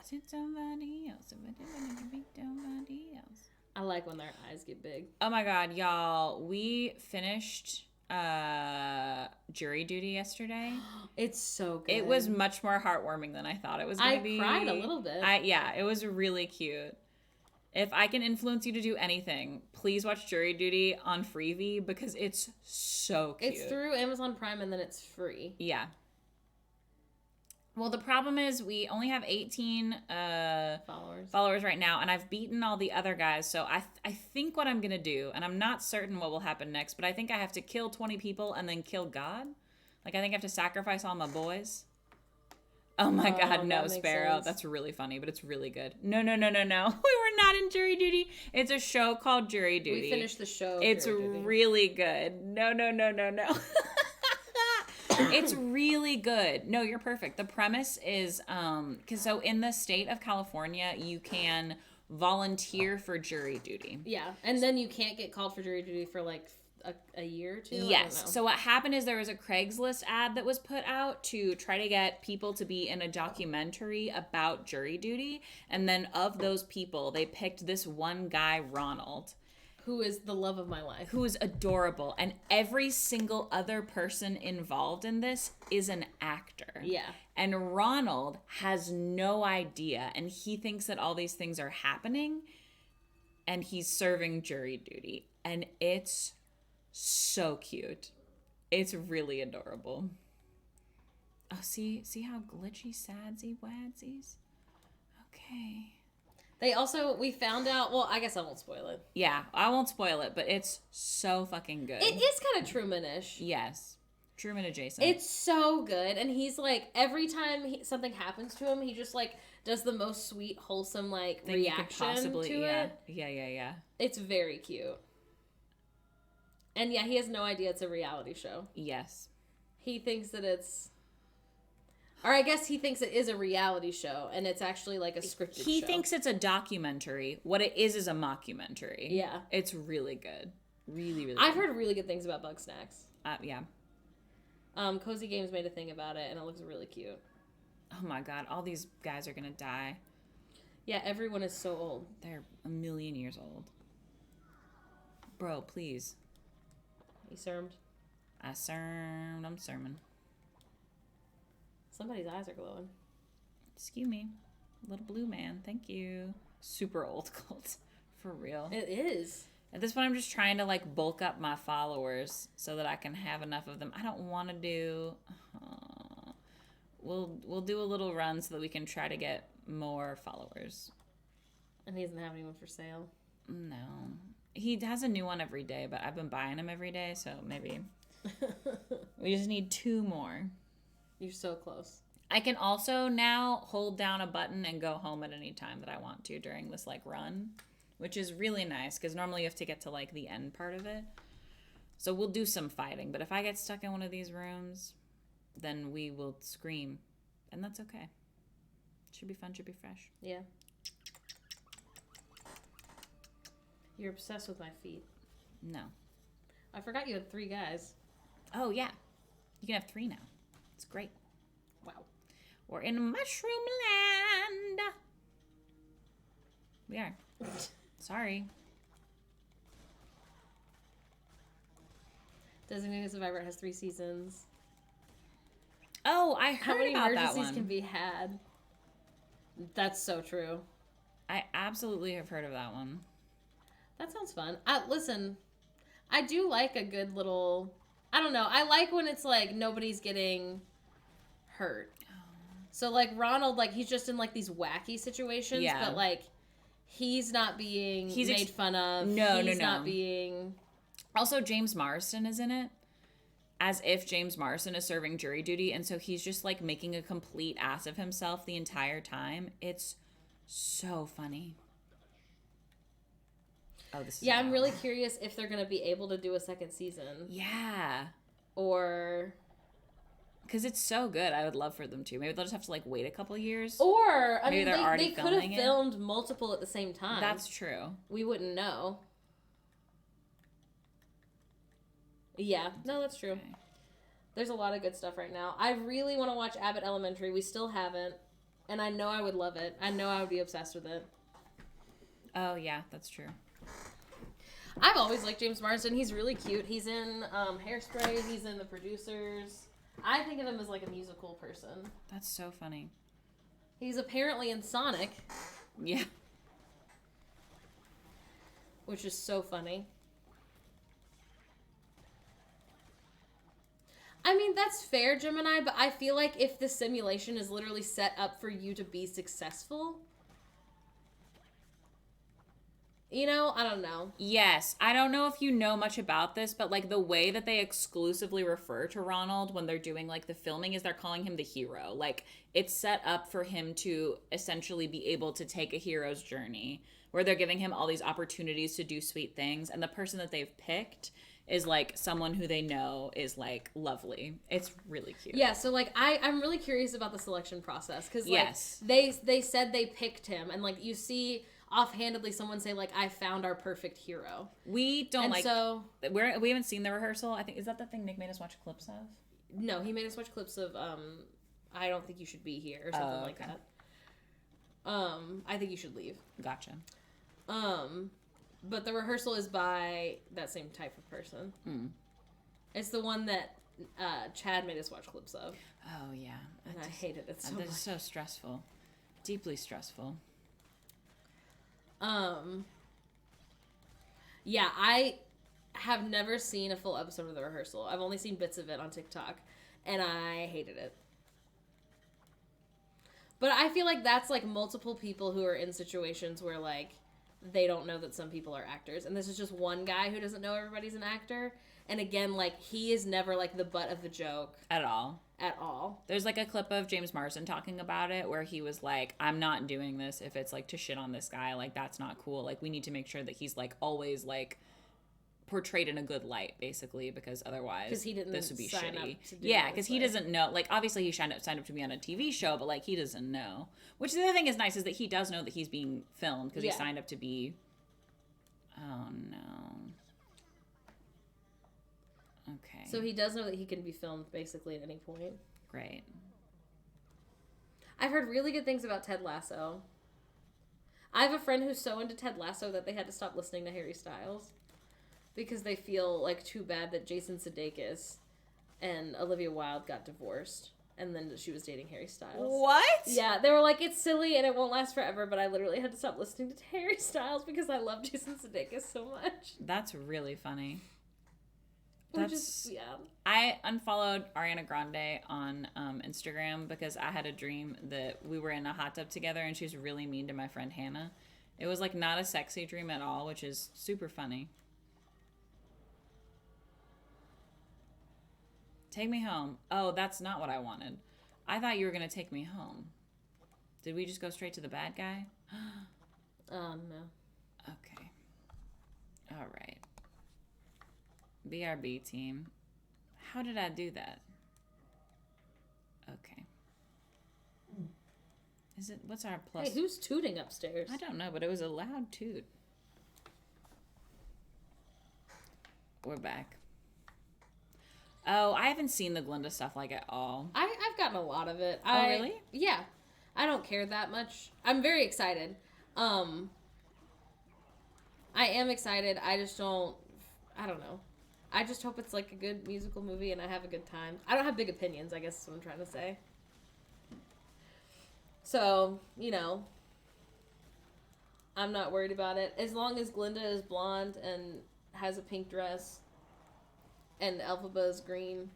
Send somebody else. Somebody to beat somebody else. I like when their eyes get big. Oh my god, y'all. We finished jury duty yesterday. It's so good. It was much more heartwarming than I thought it was going to be. I cried a little bit. Yeah, it was really cute. If I can influence you to do anything, please watch Jury Duty on Freevee because it's so cute. It's through Amazon Prime and then it's free. Yeah. Well, the problem is we only have 18 followers right now, and I've beaten all the other guys, so I think what I'm going to do, and I'm not certain what will happen next, but I think I have to kill 20 people and then kill God. Like, I think I have to sacrifice all my boys. Oh my god, no, Sparrow. Sense. That's really funny, but it's really good. No. We were not in Jury Duty. It's a show called Jury Duty. We finished the show. It's really good. No. It's really good. No, you're perfect. The premise is, so in the state of California, you can volunteer for jury duty. Yeah, and then you can't get called for jury duty for like a year or two. Yes. So what happened is there was a Craigslist ad that was put out to try to get people to be in a documentary about jury duty. And then of those people, they picked this one guy, Ronald. Who is the love of my life. Who is adorable. And every single other person involved in this is an actor. Yeah. And Ronald has no idea. And he thinks that all these things are happening. And he's serving jury duty. And it's so cute. It's really adorable. Oh, see how glitchy sadsy wadsies? Okay. We found out, well, I guess I won't spoil it. Yeah, I won't spoil it, but it's so fucking good. It is kind of Truman-ish. Yes. Truman adjacent. It's so good. And he's like, every time something happens to him, he just like does the most sweet, wholesome like Thing you could reaction to it. Yeah. It's very cute. And yeah, he has no idea it's a reality show. Yes. He thinks that or I guess he thinks it is a reality show, and it's actually like a scripted show. He thinks it's a documentary. What it is a mockumentary. Yeah. It's really good. Really, really I've good. heard really good things about Bug Snacks. Yeah. Cozy Games made a thing about it, and it looks really cute. Oh my god, all these guys are gonna die. Yeah, everyone is so old. They're a million years old. Bro, please. You sermed. I'm sermon. Somebody's eyes are glowing. Excuse me. Little blue man, thank you. Super old cult. For real. It is. At this point, I'm just trying to like bulk up my followers so that I can have enough of them. I don't want to do. We'll do a little run so that we can try to get more followers. And he doesn't have anyone for sale. No, he has a new one every day, but I've been buying him every day, so maybe we just need 2 more. You're so close. I can also now hold down a button and go home at any time that I want to during this like run, which is really nice because normally you have to get to like the end part of it. So we'll do some fighting, but if I get stuck in one of these rooms, then we will scream, and that's okay. Should be fun, should be fresh. Yeah. You're obsessed with my feet. No. I forgot you had 3 guys. Oh, yeah. You can have 3 now. It's great. Wow. We're in Mushroom Land. We are. Sorry. Designated Survivor has 3 seasons. Oh, I How heard many about that emergencies one. can be had? That's so true. I absolutely have heard of that one. That sounds fun. Listen, I do like a good little... I don't know. I like when it's like nobody's getting hurt. So like Ronald, like he's just in like these wacky situations, Yeah. but like he's not being made fun of. No, He's no. not being... Also, James Marsden is in it. As if James Marsden is serving jury duty, and so he's just like making a complete ass of himself the entire time. It's so funny. Oh, this is Yeah, I'm loud. really curious if they're going to be able to do a 2nd season. Yeah. Or... Because it's so good. I would love for them to. Maybe they'll just have to like wait a couple years. Or, I Maybe mean, they're already they could have filming it. filmed multiple at the same time. That's true. We wouldn't know. Yeah, no, that's true. Okay. There's a lot of good stuff right now. I really want to watch Abbott Elementary. We still haven't. And I know I would love it. I know I would be obsessed with it. Oh, yeah, that's true. I've always liked James Marsden. He's really cute. He's in Hairspray. He's in The Producers. I think of him as like a musical person. That's so funny. He's apparently in Sonic, Yeah. which is so funny. I mean, that's fair, Gemini, but I feel like if the simulation is literally set up for you to be successful, you know, I don't know. Yes. I don't know if you know much about this, but like the way that they exclusively refer to Ronald when they're doing like the filming is they're calling him the hero. Like it's set up for him to essentially be able to take a hero's journey where they're giving him all these opportunities to do sweet things. And the person that they've picked is like someone who they know is like lovely. It's really cute. Yeah, so like I'm really curious about the selection process because like Yes. they said they picked him and like you see offhandedly someone say like I found our perfect hero. We don't And like so we haven't seen the rehearsal. I think is that the thing Nick made us watch clips of? no, he made us watch clips of I don't think you should be here or something like okay. that. I think you should leave. Gotcha. But the rehearsal is by that same type of person. It's the one that Chad made us watch clips of. Oh yeah. And I hated it so This is much. so stressful. Deeply stressful. Yeah, I have never seen a full episode of the rehearsal. I've only seen bits of it on TikTok, and I hated it. But I feel like that's like multiple people who are in situations where like they don't know that some people are actors, and this is just one guy who doesn't know everybody's an actor. And again, like he is never like the butt of the joke At all. at all. There's like a clip of James Marsden talking about it where he was like, I'm not doing this if it's like to shit on this guy. Like that's not cool. Like we need to make sure that he's like always like portrayed in a good light, basically, because otherwise 'Cause he didn't this would be sign shitty. up to do Yeah, this, because he like- doesn't know. Like obviously he signed up to be on a TV show, but like he doesn't know. Which the other thing is nice is that he does know that he's being filmed because Yeah. he signed up to be. Oh no. Okay. So he does know that he can be filmed basically at any point. Great. I've heard really good things about Ted Lasso. I have a friend who's so into Ted Lasso that they had to stop listening to Harry Styles because they feel like too bad that Jason Sudeikis and Olivia Wilde got divorced and then she was dating Harry Styles. What? Yeah, they were like, it's silly and it won't last forever, but I literally had to stop listening to Harry Styles because I love Jason Sudeikis so much. That's really funny. Which is, yeah. I unfollowed Ariana Grande on Instagram because I had a dream that we were in a hot tub together and she was really mean to my friend Hannah. It was like not a sexy dream at all, which is super funny. Take me home. Oh, that's not what I wanted. I thought you were going to take me home. Did we just go straight to the bad guy? No. Okay. All right. BRB team. How did I do that? Okay. Is it, what's our plus? Hey, who's tooting upstairs? I don't know, but it was a loud toot. We're back. Oh, I haven't seen the Glinda stuff like at all. I've gotten a lot of it. Oh, really? Yeah. I don't care that much. I'm very excited. I am excited. I don't know. I just hope it's like a good musical movie and I have a good time. I don't have big opinions, I guess is what I'm trying to say. So, you know, I'm not worried about it. As long as Glinda is blonde and has a pink dress and Elphaba is green.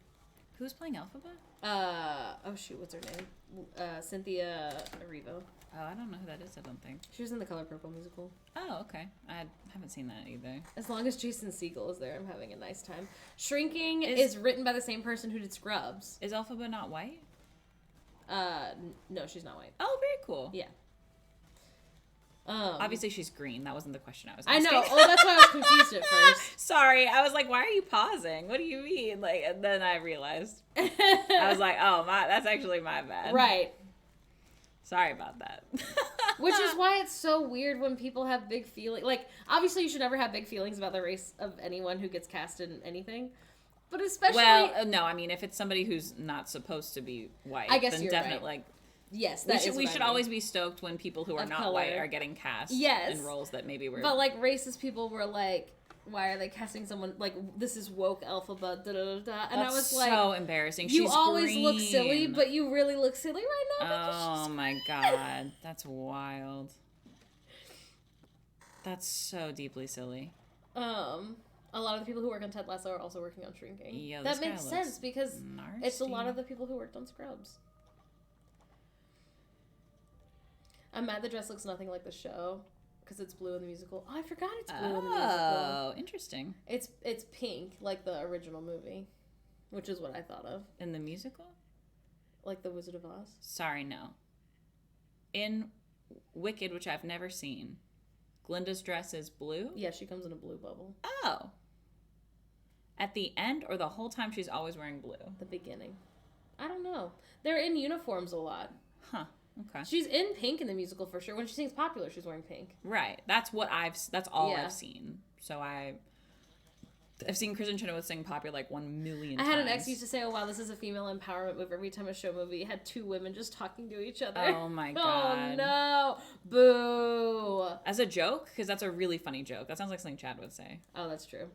Who's playing Elphaba? Oh shoot, what's her name? Cynthia Erivo. Oh, I don't know who that is, I don't think. She was in the Color Purple musical. Oh, okay. I haven't seen that either. As long as Jason Segel is there, I'm having a nice time. Shrinking is written by the same person who did Scrubs. Is Elphaba not white? No, she's not white. Oh, very cool. Yeah. Obviously she's green. That wasn't the question I was I asking. know. Oh, that's why I was confused at first. Sorry. I was like, why are you pausing? What do you mean? Like, and then I realized. I was like, oh, that's actually my bad. Right. Sorry about that. Which is why it's so weird when people have big feelings. Like, obviously you should never have big feelings about the race of anyone who gets cast in anything. But especially... Well, no, I mean, if it's somebody who's not supposed to be white, I guess then you're definitely, right. like... Yes, we should always be stoked when people who are Of not color. white are getting cast Yes. in roles that maybe were... But, like, racist people were like, why are they casting someone, like, this is woke Elphaba, da-da-da-da. And I was like... so embarrassing. You She's always look green. silly, but you really look silly right now. Oh my god. That's wild. That's so deeply silly. A lot of the people who work on Ted Lasso are also working on Shrinking. Yeah, that this guy makes looks sense because it's a lot nasty. of the people who worked on Scrubs. I'm mad the dress looks nothing like the show because it's blue in the musical. Oh, I forgot it's blue in the musical. Oh, interesting. It's pink like the original movie, which is what I thought of. In the musical? Like the Wizard of Oz. Sorry, no. In Wicked, which I've never seen, Glinda's dress is blue? Yeah, she comes in a blue bubble. Oh. At the end or the whole time she's always wearing blue? The beginning. I don't know. They're in uniforms a lot. Huh. Okay. She's in pink in the musical for sure. When she sings Popular, she's wearing pink. Right. That's all Yeah. I've seen. So I've seen Kristen Chenoweth sing Popular like 1,000,000 I times. had an ex used to say, oh wow, this is a female empowerment move. Every time a show movie had two women just talking to each other. Oh my god. Oh no. Boo. As a joke? Because that's a really funny joke. That sounds like something Chad would say. Oh, that's true.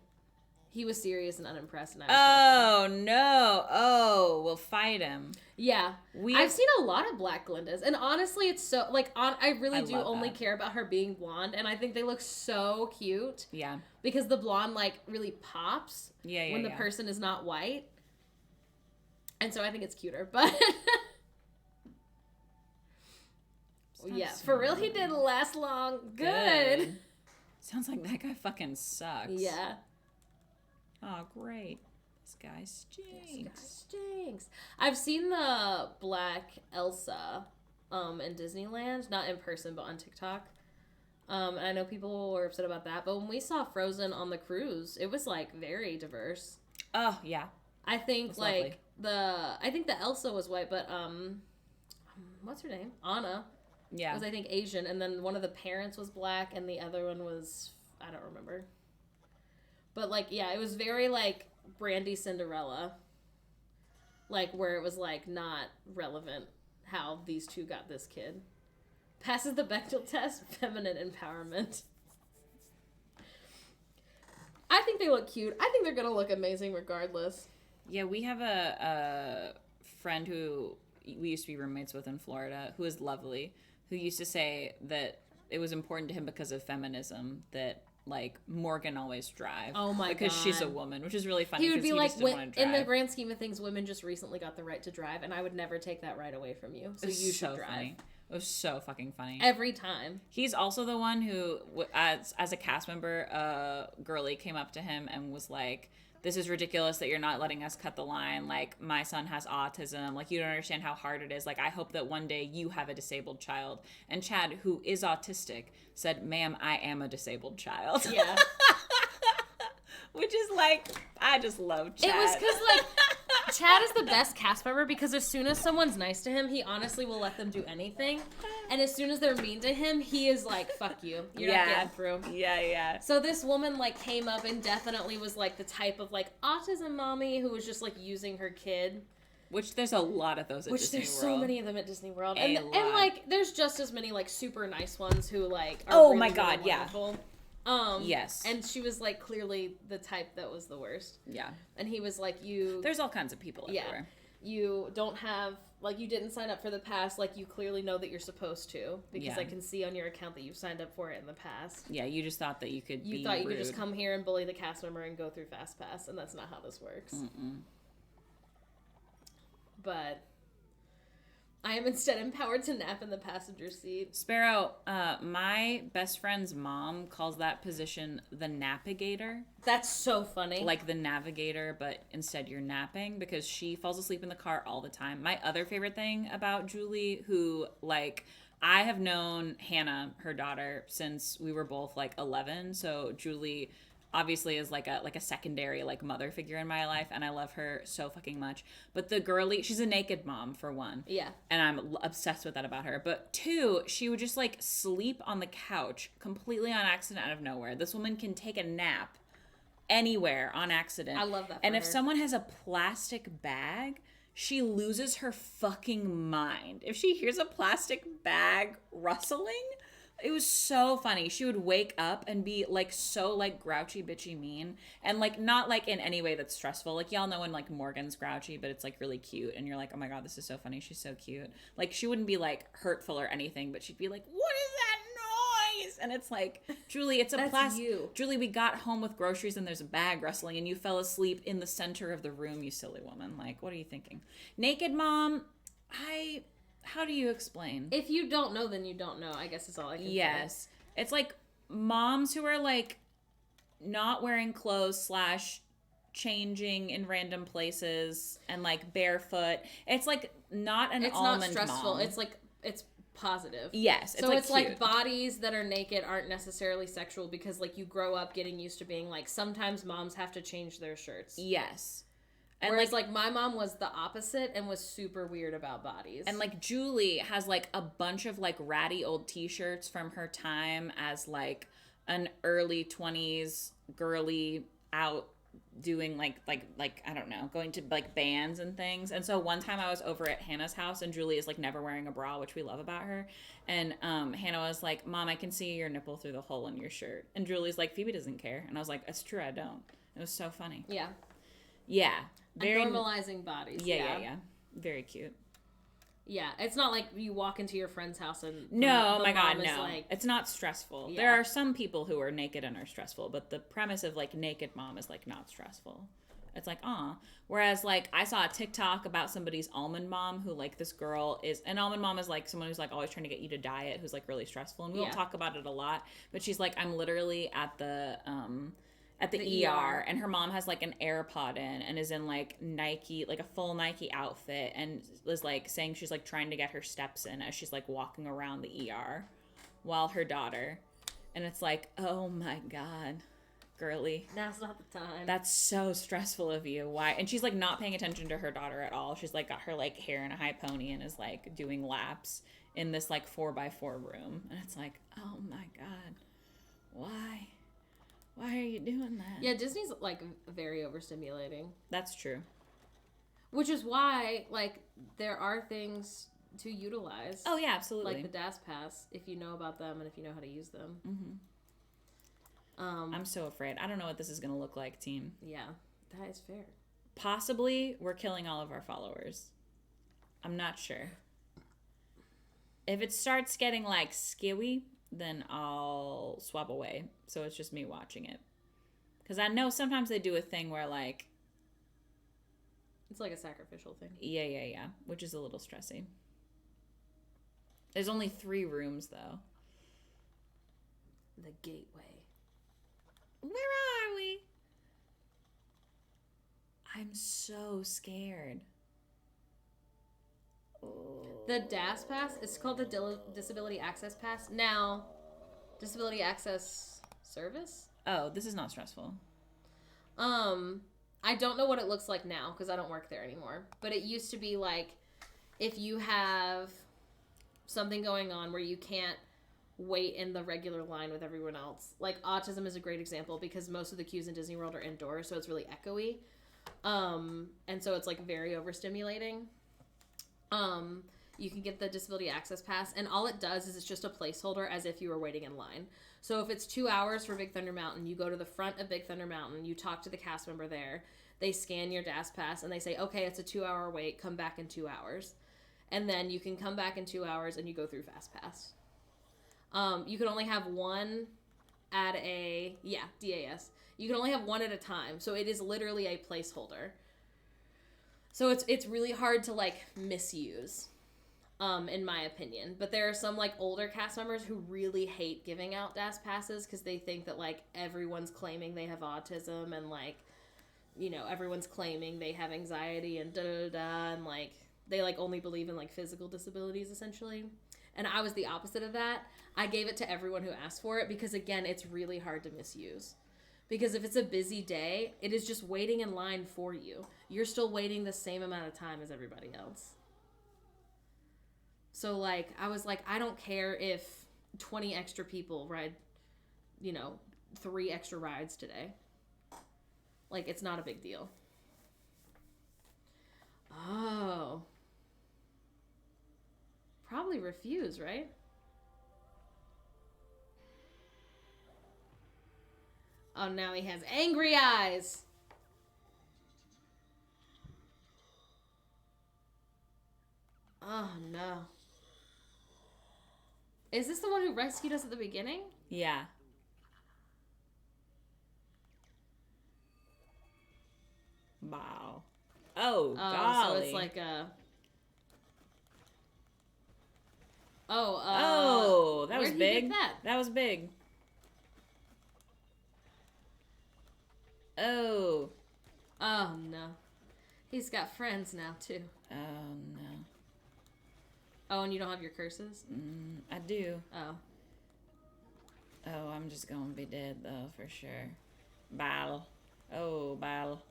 He was serious and unimpressed. And I was Oh, no. Oh, we'll fight him. yeah. I've seen a lot of Black Glindas. And honestly, it's so, like, I really do love only that. care about her being blonde. And I think they look so cute. Yeah. Because the blonde, like, really pops Yeah, when the yeah. person is not white. And so I think it's cuter. But yeah, for real, he didn't last long. Good. Sounds like that guy fucking sucks. Yeah. Oh, great. This guy stinks. This guy stinks. I've seen the Black Elsa in Disneyland, not in person, but on TikTok. And I know people were upset about that, but when we saw Frozen on the cruise, it was like very diverse. Oh, yeah. I think That's like lovely. I think the Elsa was white, but what's her name? Anna Yeah. was I think Asian, and then one of the parents was black, and the other one was I don't remember. But like yeah, it was very like Brandy Cinderella, like where it was like not relevant how these two got this kid. Passes the Bechdel test, feminine empowerment. I think they look cute. I think they're gonna look amazing regardless. Yeah, we have a friend who we used to be roommates with in Florida who is lovely, who used to say that it was important to him because of feminism that like Morgan always drive. Oh my because she's a God. woman, which is really funny. He would 'cause be like, just didn't wanna in the drive. grand scheme of things, women just recently got the right to drive, and I would never take that right away from you. So It was you should so drive. funny. It was so fucking funny. Every time. He's also the one who, as a cast member, Girly came up to him and was like, this is ridiculous that you're not letting us cut the line. Like, my son has autism. Like, you don't understand how hard it is. Like, I hope that one day you have a disabled child. And Chad, who is autistic, said, ma'am, I am a disabled child. Yeah. Which is like, I just love Chad. It was because, like, Chad is the best cast member because as soon as someone's nice to him, he honestly will let them do anything. And as soon as they're mean to him, he is like, fuck you. You're not getting through. Yeah. So this woman, like, came up and definitely was, like, the type of, like, autism mommy who was just, like, using her kid. Which there's a lot of those at Disney There's World. so many of them at Disney World. And, like, there's just as many, like, super nice ones who, like, are Oh really, my God, really yeah. wonderful. Yes. And she was, like, clearly the type that was the worst. Yeah. And he was like, There's all kinds of people everywhere. You don't have, like, you didn't sign up for the pass, like, you clearly know that you're supposed to, because I can see on your account that you've signed up for it in the past. Yeah, you just thought that you could You thought you could just come here and bully the cast member and go through Fast Pass, and that's not how this works. But I am instead empowered to nap in the passenger seat. Sparrow, my best friend's mom calls that position the navigator. That's so funny. Like the navigator, but instead you're napping, because she falls asleep in the car all the time. My other favorite thing about Julie, who, like, I have known Hannah, her daughter, since we were both like 11. So Julie obviously is like a secondary like mother figure in my life, and I love her so fucking much. But the girly, she's a naked mom, for one. Yeah. And I'm obsessed with that about her. But two, she would just like sleep on the couch completely on accident out of nowhere. This woman can take a nap anywhere on accident. I love that for And if her. someone has a plastic bag, she loses her fucking mind. If she hears a plastic bag rustling, it was so funny. She would wake up and be like so like grouchy bitchy mean, and like not like in any way that's stressful. Like y'all know when like Morgan's grouchy, but it's like really cute, and you're like, oh my god, this is so funny. She's so cute. Like she wouldn't be like hurtful or anything, but she'd be like, what is that noise? And it's like, Julie, it's a plastic. Julie, we got home with groceries and there's a bag rustling, and you fell asleep in the center of the room. You silly woman. Like, what are you thinking? Naked mom. How do you explain? If you don't know, then you don't know, I guess is all I can say. Yes. It's like moms who are like not wearing clothes / changing in random places and like barefoot. It's like not an almond not stressful. mom. It's like, it's positive. Yes. So it's like cute. bodies that are naked aren't necessarily sexual, because like you grow up getting used to being like, sometimes moms have to change their shirts. Yes. And whereas like my mom was the opposite and was super weird about bodies. And like Julie has like a bunch of like ratty old t-shirts from her time as like an early 20s girly out doing like I don't know, going to like bands and things. And so one time I was over at Hannah's house, and Julie is like never wearing a bra, which we love about her. And Hannah was like, Mom, I can see your nipple through the hole in your shirt. And Julie's like, Phoebe doesn't care. And I was like, it's true, I don't. It was so funny. Yeah. Yeah. Very normalizing bodies. Yeah. Very cute. Yeah, it's not like you walk into your friend's house and no, the my God, mom is no. like, it's not stressful. Yeah. There are some people who are naked and are stressful, but the premise of like naked mom is like not stressful. It's like, whereas like I saw a TikTok about somebody's almond mom who like this girl is, an almond mom is like someone who's like always trying to get you to diet, who's like really stressful, and we won't talk about it a lot, but she's like, I'm literally at the ER, and her mom has like an AirPod in and is in like Nike, like a full Nike outfit, and was like saying she's like trying to get her steps in as she's like walking around the ER while her daughter, and it's like, oh my God, girly, now's not the time. that's so stressful of you. Why? And she's like not paying attention to her daughter at all. She's like got her like hair in a high pony and is like doing laps in this like 4x4 room, and it's like, oh my God, why are you doing that? Yeah, Disney's like very overstimulating. That's true. Which is why like there are things to utilize. Oh yeah, absolutely. Like the DAS Pass, if you know about them and if you know how to use them. I'm so afraid. I don't know what this is going to look like, team. Yeah, that is fair. Possibly we're killing all of our followers. I'm not sure. If it starts getting like skewy, then I'll swap away. So it's just me watching it. Because I know sometimes they do a thing where like... It's like a sacrificial thing. Yeah. Which is a little stressy. There's only 3 rooms, though. The gateway. Where are we? I'm so scared. The DAS Pass, it's called the Disability Access Pass. Now, Disability Access Service? Oh, this is not stressful. I don't know what it looks like now because I don't work there anymore. But it used to be like if you have something going on where you can't wait in the regular line with everyone else. Like autism is a great example because most of the queues in Disney World are indoors, so it's really echoey. And so it's like very overstimulating. You can get the disability access pass, and all it does is it's just a placeholder as if you were waiting in line. So if it's 2 hours for Big Thunder Mountain, you go to the front of Big Thunder Mountain, you talk to the cast member there, they scan your DAS pass, and they say, okay, it's a 2-hour wait, come back in 2 hours. And then you can come back in 2 hours and you go through Fast Pass. You can only have one at a, DAS. You can only have one at a time, so it is literally a placeholder. So it's really hard to, like, misuse. In my opinion. But there are some, like, older cast members who really hate giving out DAS passes because they think that, like, everyone's claiming they have autism and, like, you know, everyone's claiming they have anxiety and da-da-da-da, and, like, they, like, only believe in, like, physical disabilities, essentially. And I was the opposite of that. I gave it to everyone who asked for it because, again, it's really hard to misuse. Because if it's a busy day, it is just waiting in line for you. You're still waiting the same amount of time as everybody else. So, like, I was like, I don't care if 20 extra people ride, 3 extra rides today. Like, it's not a big deal. Oh. Probably refuse, right? Oh, now he has angry eyes. Oh, no. Is this the one who rescued us at the beginning? Yeah. Wow. Oh, golly. So it's like a... that was big. Where'd he get that? That was big. Oh. Oh, no. He's got friends now, too. Oh, no. Oh, and you don't have your curses? I do. Oh. Oh, I'm just gonna be dead, though, for sure. Bal. Oh, Bal.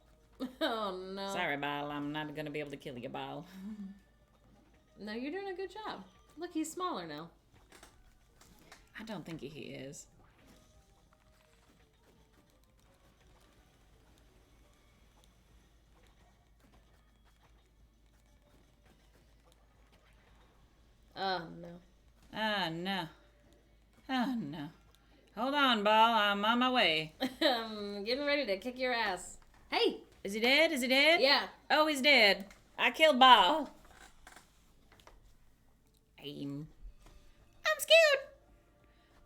Oh, no. Sorry, Bal. I'm not gonna be able to kill you, Bal. No, you're doing a good job. Look, he's smaller now. I don't think he is. Oh, no. Ah, no. Oh, no. Hold on, Bal. I'm on my way. I'm getting ready to kick your ass. Hey! Is he dead? Is he dead? Yeah. Oh, he's dead. I killed Bal. I'm scared.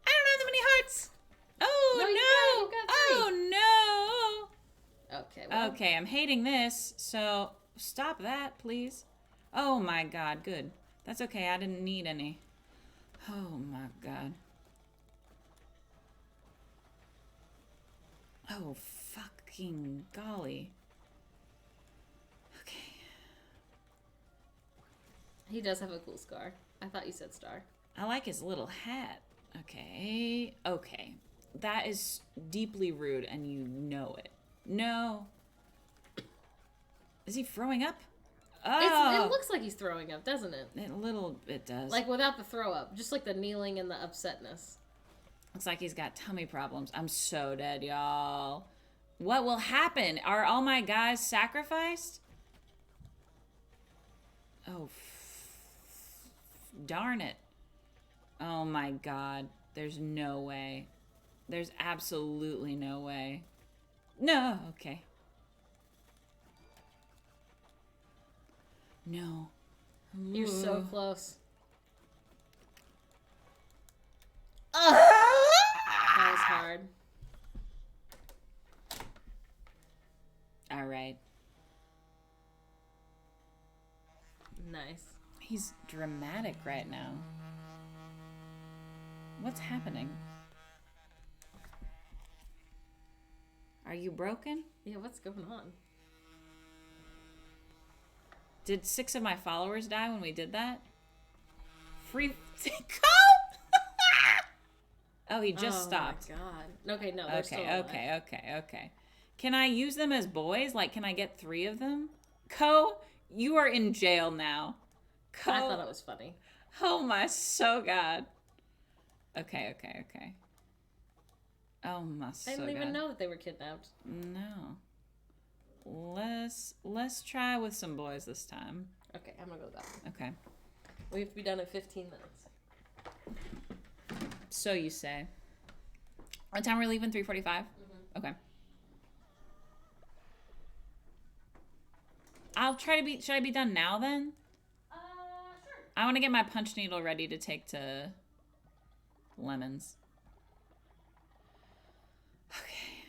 I don't have that many hearts. Oh, No, no. you got 3. Oh, no. Okay, well. Okay, I'm hating this, so stop that, please. Oh, my God. Good. That's okay. I didn't need any. Oh, my God. Oh, fucking golly. Okay. He does have a cool scar. I thought you said star. I like his little hat. Okay. Okay. That is deeply rude, and you know it. No. Is he throwing up? Oh. It looks like he's throwing up, doesn't it? A little bit does. Like, without the throw up. Just like the kneeling and the upsetness. Looks like he's got tummy problems. I'm so dead, y'all. What will happen? Are all my guys sacrificed? Oh, darn it. Oh my God. There's no way. There's absolutely no way. No. Okay. No. You're so Ooh. close. That was hard. All right. Nice. He's dramatic right now. What's happening? Are you broken? Yeah, what's going on? Did 6 of my followers die when we did that? Free go! Oh, he just stopped. Oh my God. Okay, no, they're still alive. Okay. Can I use them as boys? Like, can I get 3 of them? Co, you are in jail now. Co. I thought it was funny. Oh my so god. Okay. Oh my so I god. didn't even know that they were kidnapped. No. Let's try with some boys this time. Okay, I'm gonna go with that one. Okay. We have to be done in 15 minutes. So you say. What time we're leaving? 3:45? Okay. I'll try to be... Should I be done now then? Sure. I want to get my punch needle ready to take to Lemons. Okay.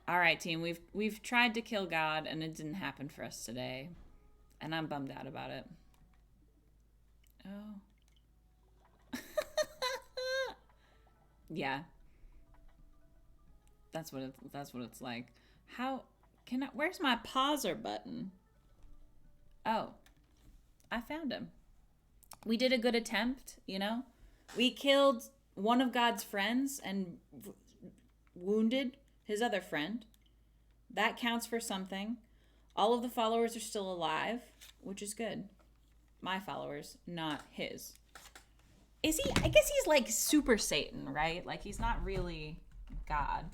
All right, team. We've tried to kill God, and it didn't happen for us today. And I'm bummed out about it. Oh. Yeah. That's what it's like. How can I... Where's my pauser button? Oh. I found him. We did a good attempt, you know? We killed one of God's friends and wounded his other friend. That counts for something. All of the followers are still alive, which is good. My followers, not his. Is he? I guess he's like super Satan, right? Like he's not really God.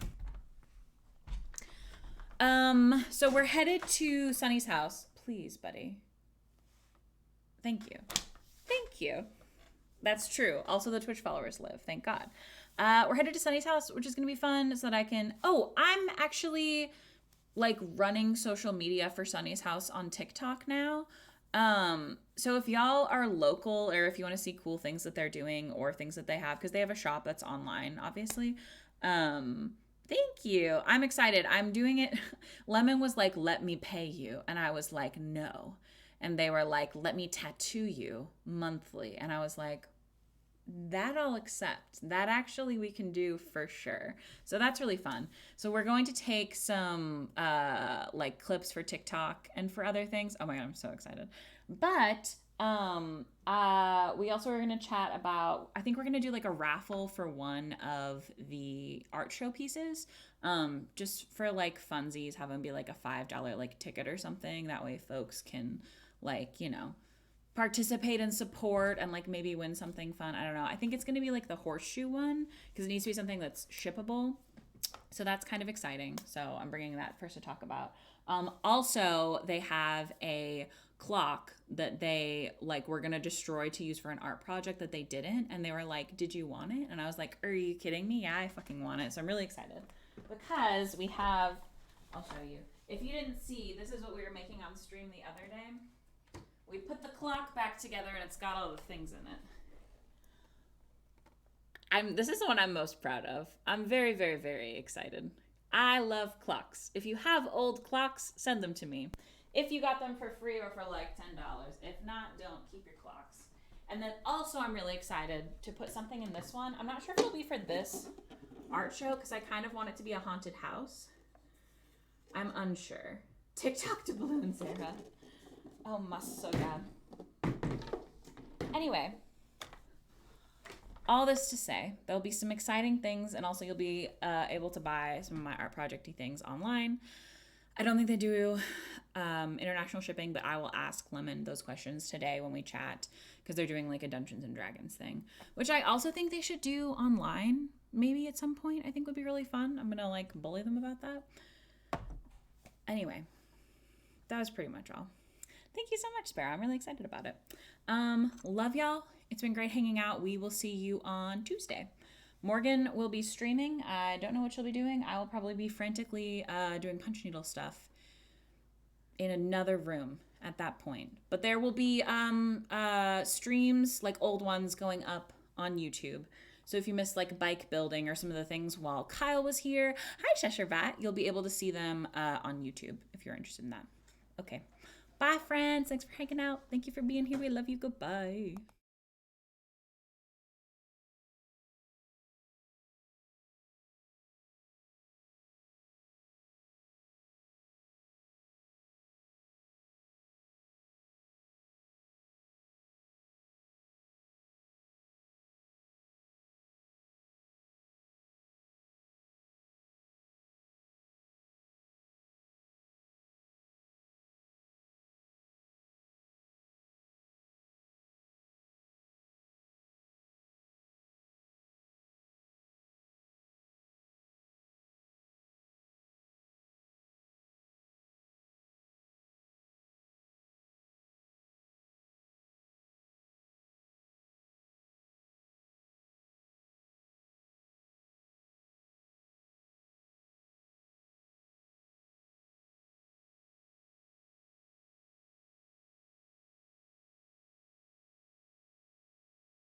So we're headed to Sunny's house. Please, buddy. Thank you. Thank you. That's true. Also, the Twitch followers live. Thank God. We're headed to Sunny's house, which is going to be fun so that I can... Oh, I'm actually, like, running social media for Sunny's house on TikTok now. So if y'all are local or if you want to see cool things that they're doing or things that they have, because they have a shop that's online, obviously. Thank you. I'm excited. I'm doing it. Lemon was like, let me pay you. And I was like, no. And they were like, let me tattoo you monthly. And I was like, that I'll accept. That actually we can do for sure. So that's really fun. So we're going to take some like clips for TikTok and for other things. Oh my God, I'm so excited. But we also are going to chat about, I think we're going to do like a raffle for one of the art show pieces. Just for like funsies, have them be like a $5 like ticket or something. That way folks can like, you know, participate and support and like maybe win something fun. I don't know. I think it's going to be like the horseshoe one because it needs to be something that's shippable. So that's kind of exciting. So I'm bringing that first to talk about. Also, they have a clock that they like were going to destroy to use for an art project that they didn't. And they were like, did you want it? And I was like, are you kidding me? Yeah, I fucking want it. So I'm really excited because we have, I'll show you. If you didn't see, this is what we were making on stream the other day. We put the clock back together and it's got all the things in it. This is the one I'm most proud of. I'm very, very, very excited. I love clocks. If you have old clocks, send them to me. If you got them for free or for like $10. If not, don't. Keep your clocks. And then also I'm really excited to put something in this one. I'm not sure if it'll be for this art show because I kind of want it to be a haunted house. I'm unsure. TikTok to balloon, Sarah. Oh, must so bad. Anyway, all this to say, there'll be some exciting things, and also you'll be able to buy some of my art projecty things online. I don't think they do international shipping, but I will ask Lemon those questions today when we chat, because they're doing like a Dungeons and Dragons thing, which I also think they should do online, maybe at some point. I think would be really fun. I'm gonna like bully them about that. Anyway, that was pretty much all. Thank you so much, Sparrow. I'm really excited about it. Love y'all. It's been great hanging out. We will see you on Tuesday. Morgan will be streaming. I don't know what she'll be doing. I will probably be frantically doing punch needle stuff in another room at that point. But there will be streams, like old ones, going up on YouTube. So if you missed like bike building or some of the things while Kyle was here, hi Cheshire Vat, you'll be able to see them on YouTube if you're interested in that. Okay. Bye, friends. Thanks for hanging out. Thank you for being here. We love you. Goodbye.